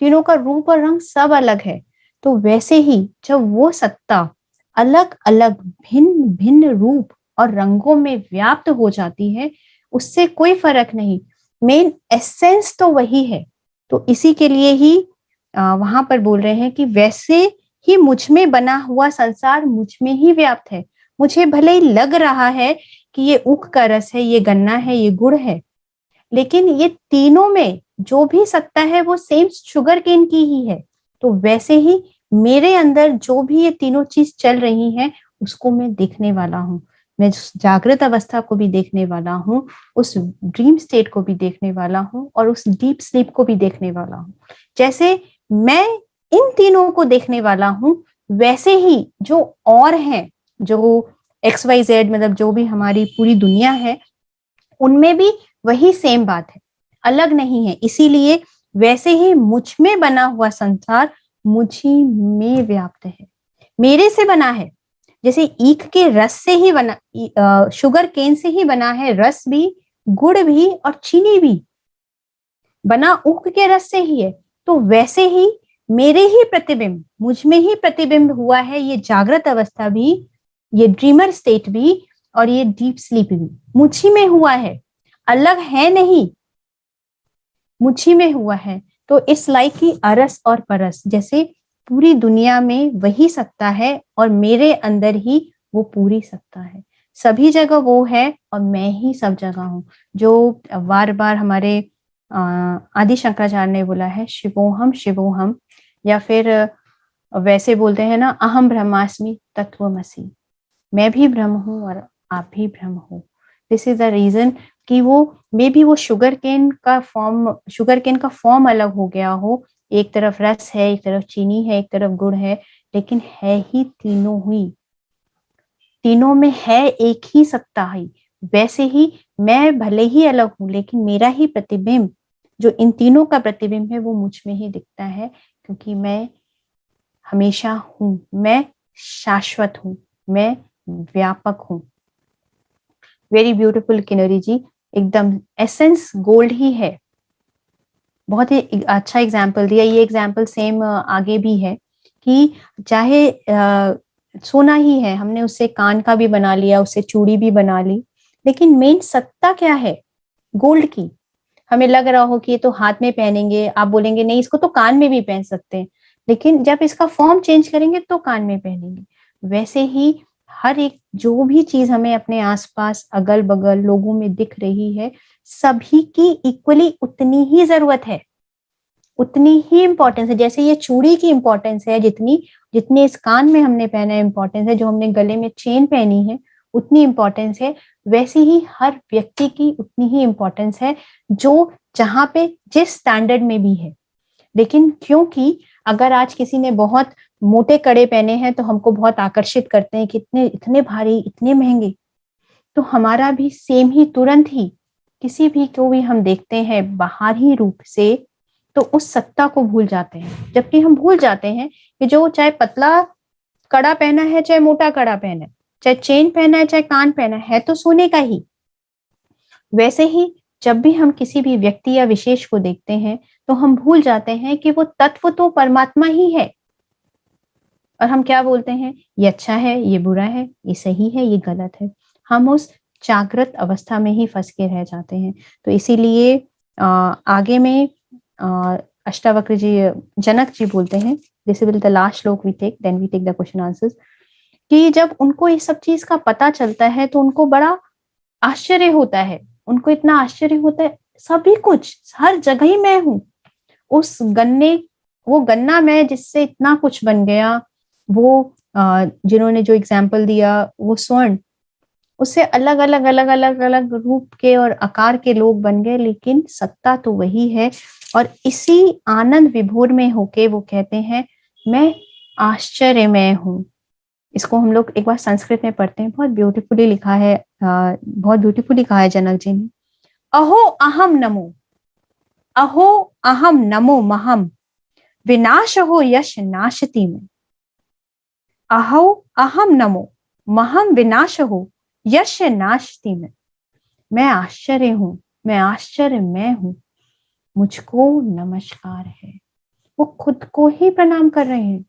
तीनों का रूप और रंग सब अलग है। तो वैसे ही जब वो सत्ता अलग अलग भिन्न भिन्न रूप और रंगों में व्याप्त हो जाती है, उससे कोई फर्क नहीं, मेन एसेंस तो वही है। तो इसी के लिए ही वहां पर बोल रहे हैं कि वैसे ही मुझ में बना हुआ संसार मुझ में ही व्याप्त है। मुझे भले ही लग रहा है कि ये ऊख का रस है, ये गन्ना है, ये गुड़ है, लेकिन ये तीनों में जो भी सत्ता है वो सेम शुगर केन की ही है। तो वैसे ही मेरे अंदर जो भी ये तीनों चीज चल रही हैं, उसको मैं देखने वाला हूँ। मैं जागृत अवस्था को भी देखने वाला हूँ, उस ड्रीम स्टेट को भी देखने वाला हूँ, और उस डीप स्लीप को भी देखने वाला हूँ। जैसे मैं इन तीनों को देखने वाला हूँ, वैसे ही जो और हैं, जो XYZ मतलब जो भी हमारी पूरी दुनिया है, उनमें भी वही सेम बात है, अलग नहीं है। इसीलिए वैसे ही मुझ में बना हुआ संसार मुझ ही में व्याप्त है, मेरे से बना है। जैसे ईख के रस से ही बना, शुगर केन से ही बना है रस भी, गुड़ भी और चीनी भी, बना ऊख के रस से ही है। तो वैसे ही मेरे ही प्रतिबिंब, मुझ में ही प्रतिबिंब हुआ है ये जागृत अवस्था भी, ये ड्रीमर स्टेट भी, और ये डीप स्लीप भी मुझ ही में हुआ है, अलग है नहीं, मुझ ही में हुआ है। तो इस लाइक की अरस और परस, जैसे पूरी दुनिया में वही सत्ता है और मेरे अंदर ही वो पूरी सत्ता है। सभी जगह वो है और मैं ही सब जगह हूँ। जो बार बार हमारे आदि शंकराचार्य ने बोला है, शिवोहम शिवोहम, या फिर वैसे बोलते हैं ना, अहम ब्रह्मास्मि तत्वमसि, मैं भी ब्रह्म हूँ और आप भी ब्रह्म हो। दिस इज द रीजन कि वो मे भी वो शुगर केन का फॉर्म अलग हो गया हो, एक तरफ रस है, एक तरफ चीनी है, एक तरफ गुड़ है, लेकिन है ही तीनों हुई, तीनों में है एक ही सत्ता ही। वैसे ही मैं भले ही अलग हूं, लेकिन मेरा ही प्रतिबिंब, जो इन तीनों का प्रतिबिंब है, वो मुझ में ही दिखता है, क्योंकि मैं हमेशा हूं, मैं शाश्वत हूं, मैं व्यापक हूं। वेरी ब्यूटीफुल किन्नरी जी, एकदम एसेंस गोल्ड ही है। बहुत ही अच्छा एग्जाम्पल दिया। ये एग्जाम्पल सेम आगे भी है कि चाहे सोना ही है, हमने उससे कान का भी बना लिया, उससे चूड़ी भी बना ली, लेकिन मेन सत्ता क्या है गोल्ड की। हमें लग रहा हो कि ये तो हाथ में पहनेंगे, आप बोलेंगे नहीं इसको तो कान में भी पहन सकते हैं, लेकिन जब इसका फॉर्म चेंज करेंगे तो कान में पहनेंगे। वैसे ही हर एक जो भी चीज हमें अपने आसपास अगल बगल लोगों में दिख रही है, सभी की इक्वली उतनी ही जरूरत है, उतनी ही इंपॉर्टेंस है। जैसे ये चूड़ी की इंपॉर्टेंस है, जितनी इस कान में हमने पहना है इंपॉर्टेंस है, जो हमने गले में चेन पहनी है उतनी इंपॉर्टेंस है, वैसे ही हर व्यक्ति की उतनी ही इंपॉर्टेंस है, जो जहां पे जिस स्टैंडर्ड में भी है। लेकिन क्योंकि अगर आज किसी ने बहुत मोटे कड़े पहने हैं तो हमको बहुत आकर्षित करते हैं कि इतने भारी, इतने महंगे, तो हमारा भी सेम ही, तुरंत ही किसी भी को भी हम देखते हैं बाहरी रूप से तो उस सत्ता को भूल जाते हैं। जबकि हम भूल जाते हैं कि जो चाहे पतला कड़ा पहना है, चाहे मोटा कड़ा पहना है, चाहे चेन पहना है, चाहे कान पहना है तो सोने का ही। वैसे ही जब भी हम किसी भी व्यक्ति या विशेष को देखते हैं तो हम भूल जाते हैं कि वो तत्व तो परमात्मा ही है। और हम क्या बोलते हैं, ये अच्छा है, ये बुरा है, ये सही है, ये गलत है। हम उस जागृत अवस्था में ही फंस के रह जाते हैं। तो इसीलिए आगे में अष्टावक्र जी, जनक जी बोलते हैं, this will the last shloka we take, then we take the question answers, कि जब उनको ये सब चीज का पता चलता है तो उनको बड़ा आश्चर्य होता है। उनको इतना आश्चर्य होता है, सभी कुछ हर जगह ही मैं हूं। उस गन्ने, वो गन्ना मैं जिससे इतना कुछ बन गया, वो जिन्होंने जो एग्जाम्पल दिया वो स्वर्ण, उससे अलग अलग अलग अलग अलग रूप के और आकार के लोग बन गए, लेकिन सत्ता तो वही है। और इसी आनंद विभोर में होके वो कहते हैं मैं आश्चर्यमय हूँ। इसको हम लोग एक बार संस्कृत में पढ़ते हैं, बहुत ब्यूटीफुली लिखा है, बहुत ब्यूटीफुली कहा है जनक जी ने। अहो अहम नमो, अहो अहम नमो महम, विनाश हो यश नाशति में। अहो अहम नमो महम, विनाश हो यश नाशति में। मैं आश्चर्य हूं, मैं आश्चर्य मैं हूं, मुझको नमस्कार है। वो खुद को ही प्रणाम कर रहे हैं।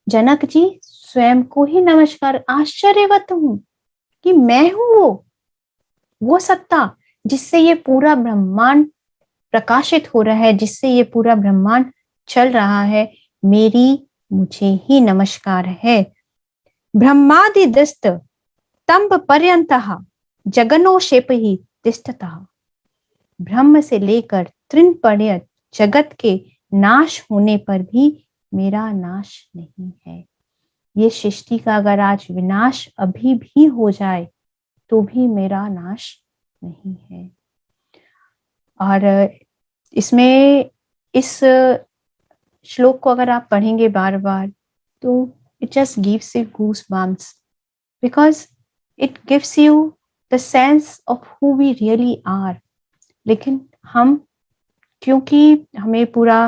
जनक जी स्वयं को ही नमस्कार, आश्चर्यवत हूं कि मैं हूं वो सत्ता जिससे ये पूरा ब्रह्मांड प्रकाशित हो रहा है, जिससे ये पूरा ब्रह्मांड चल रहा है। मेरी मुझे ही नमस्कार है। ब्रह्मादिदस्त तंब पर्यंतः जगनोशेप ही तिष्ठतः। ब्रह्म से लेकर तृण पर्यंत जगत के नाश होने पर भी मेरा नाश नहीं है। ये सृष्टि का अगर आज विनाश अभी भी हो जाए तो भी मेरा नाश नहीं है। और इसमें इस श्लोक को अगर आप पढ़ेंगे बार बार तो it just gives you goose bumps, because it gives you the sense of who we really are. लेकिन हम, क्योंकि हमें पूरा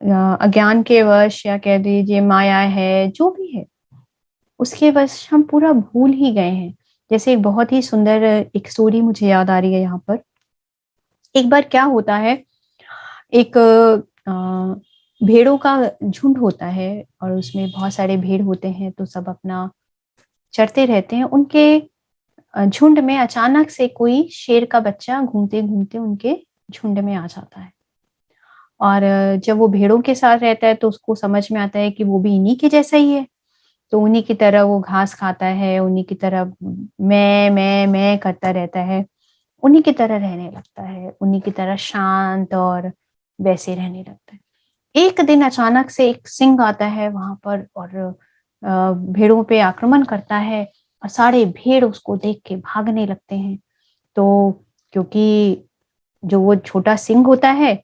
अज्ञान के वश या कह दीजिए माया है जो भी है उसके वश हम पूरा भूल ही गए हैं। जैसे एक बहुत ही सुंदर एक स्टोरी मुझे याद आ रही है यहाँ पर। एक बार क्या होता है, एक भेड़ों का झुंड होता है और उसमें बहुत सारे भेड़ होते हैं, तो सब अपना चरते रहते हैं। उनके झुंड में अचानक से कोई शेर का बच्चा घूमते घूमते उनके झुंड में आ जाता है। और जब वो भेड़ों के साथ रहता है तो उसको समझ में आता है कि वो भी इन्हीं के जैसा ही है। तो उन्हीं की तरह वो घास खाता है, उन्हीं की तरह मैं करता रहता है, उन्हीं की तरह रहने लगता है, उन्हीं की तरह शांत और वैसे रहने लगता है। एक दिन अचानक से एक सिंह आता है वहां पर और भेड़ों पे आक्रमण करता है और सारे भेड़ उसको देख के भागने लगते हैं। तो क्योंकि जो वो छोटा सिंह होता है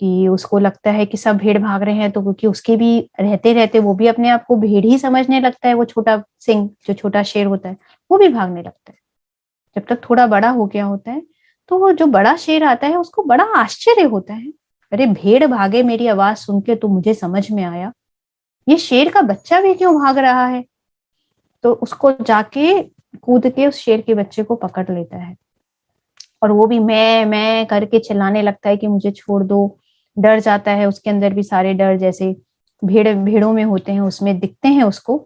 कि उसको लगता है कि सब भेड़ भाग रहे हैं, तो क्योंकि उसके भी रहते रहते वो भी अपने आप को भेड़ ही समझने लगता है। वो छोटा सिंह, जो छोटा शेर होता है, वो भी भागने लगता है। जब तक थोड़ा बड़ा हो गया होता है तो वो जो बड़ा शेर आता है उसको बड़ा आश्चर्य होता है, अरे भेड़ भागे मेरी आवाज सुन के तो मुझे समझ में आया ये शेर का बच्चा भी क्यों भाग रहा है। तो उसको जाके कूद के उस शेर के बच्चे को पकड़ लेता है और वो भी मैं करके चिल्लाने लगता है कि मुझे छोड़ दो। डर जाता है, उसके अंदर भी सारे डर जैसे भेड़ों में होते हैं उसमें दिखते हैं उसको।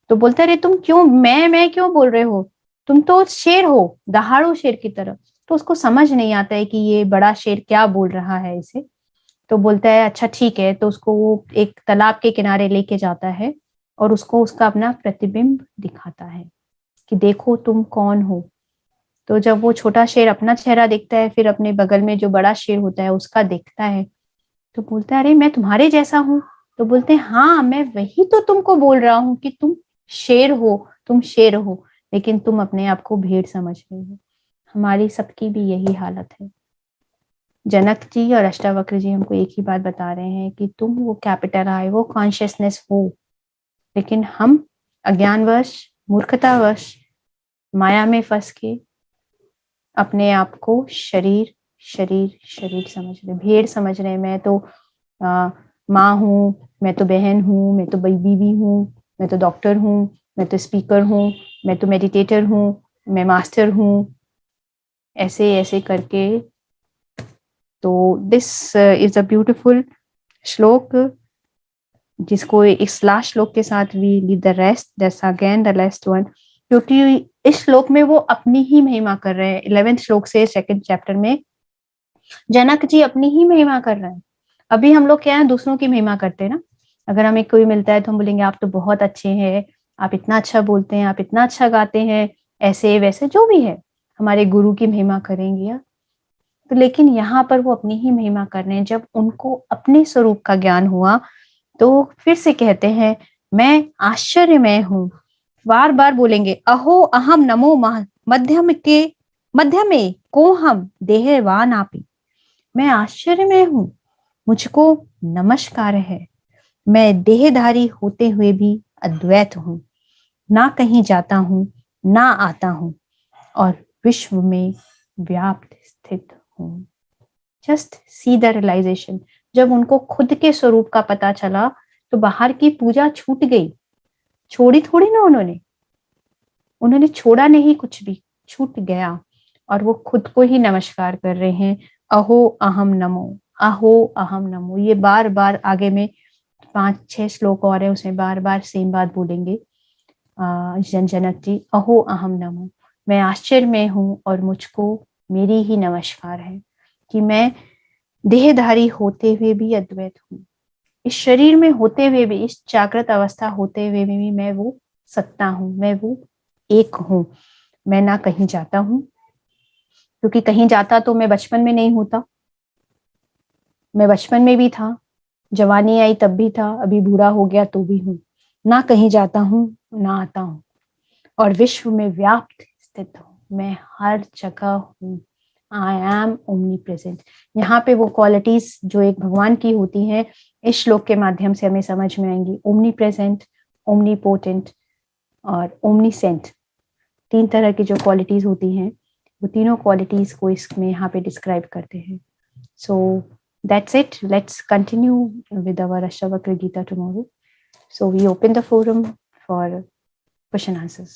तो बोलता है अरे तुम क्यों मैं क्यों बोल रहे हो, तुम तो शेर हो, दहाड़ो शेर की तरह। तो उसको समझ नहीं आता है कि ये बड़ा शेर क्या बोल रहा है इसे। तो बोलता है अच्छा ठीक है। तो उसको वो एक तालाब के किनारे लेके जाता है और उसको उसका अपना प्रतिबिंब दिखाता है कि देखो तुम कौन हो। तो जब वो छोटा शेर अपना चेहरा देखता है, फिर अपने बगल में जो बड़ा शेर होता है उसका देखता है, तो बोलता है अरे मैं तुम्हारे जैसा हूँ। तो बोलते हैं हाँ मैं वही तो तुमको बोल रहा हूँ कि तुम शेर हो, तुम शेर हो, लेकिन तुम अपने आप को भेड़ समझ रहे हो। हमारी सबकी भी यही हालत है। जनक जी और अष्टावक्र जी हमको एक ही बात बता रहे हैं कि तुम वो कैपिटल आई, वो कॉन्शियसनेस हो, लेकिन हम अज्ञानवश, मूर्खतावश, माया में फंस के अपने आप को शरीर शरीर शरीर समझ रहे, भेड़ समझ रहे, मैं तो माँ हूँ, मैं तो बहन हूँ, मैं तो बीवी हूँ, मैं तो डॉक्टर हूँ, मैं तो स्पीकर हूँ, मैं तो मेडिटेटर हूँ, मैं मास्टर हूँ, ऐसे ऐसे करके। तो दिस इज अ ब्यूटिफुल श्लोक, जिसको इस लास्ट श्लोक के साथ we leave the rest, that's again the last one, क्योंकि इस श्लोक में वो अपनी ही महिमा कर रहे हैं। 11वें श्लोक से 2nd चैप्टर में जनक जी अपनी ही महिमा कर रहे हैं। अभी हम लोग क्या है, दूसरों की महिमा करते हैं ना। अगर हमें कोई मिलता है तो हम बोलेंगे आप तो बहुत अच्छे हैं, आप इतना अच्छा बोलते हैं, आप इतना अच्छा गाते हैं, ऐसे वैसे जो भी है, हमारे गुरु की महिमा करेंगे या तो। लेकिन यहाँ पर वो अपनी ही महिमा कर रहे हैं। जब उनको अपने स्वरूप का ज्ञान हुआ तो फिर से कहते हैं मैं आश्चर्यमय हूँ, बार बार बोलेंगे अहो अहम नमो मध्य में को हम देहवान आपी। मैं आश्चर्यमय हूँ, मुझको नमस्कार है, मैं देहधारी होते हुए भी अद्वैत हूँ, ना कहीं जाता हूँ ना आता हूँ और विश्व में व्याप्त स्थित हूँ। Just see the realisation. जब उनको खुद के स्वरूप का पता चला तो बाहर की पूजा छूट गई, छोड़ी थोड़ी ना उन्होंने छोड़ा नहीं, कुछ भी छूट गया और वो खुद को ही नमस्कार कर रहे हैं। अहो अहम नमो, अहो अहम नमो, ये बार बार आगे में 5-6 श्लोक और है, उसमें बार बार सेम बात बोलेंगे जनक जी। अहो अहम नमो, मैं आश्चर्य में हूँ और मुझको मेरी ही नमस्कार है कि मैं देहधारी होते हुए भी अद्वैत हूँ, इस शरीर में होते हुए भी, इस जागृत अवस्था होते हुए भी मैं वो सत्ता हूँ, मैं वो एक हूँ। मैं ना कहीं जाता हूँ, क्योंकि कहीं जाता तो मैं बचपन में नहीं होता, मैं बचपन में भी था, जवानी आई तब भी था, अभी बूढ़ा हो गया तो भी हूँ। ना कहीं जाता हूँ ना आता हूँ और विश्व में व्याप्त स्थित हूँ, मैं हर जगह हूँ। I am omni present. यहाँ पे वो क्वालिटीज जो एक भगवान की होती हैं इस श्लोक के माध्यम से हमें समझ में आएंगी। ओमनी प्रेजेंट, ओमनी पोटेंट और ओमनी सेंट, 3 तरह की जो क्वालिटीज होती हैं वो तीनों क्वालिटीज को इसमें यहाँ पे डिस्क्राइब करते हैं। सो that's it. Let's continue with our Ashtavakra Gita tomorrow. So we open the forum for question answers.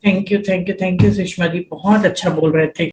Thank you Sushma ji, बहुत अच्छा बोल रहे थे।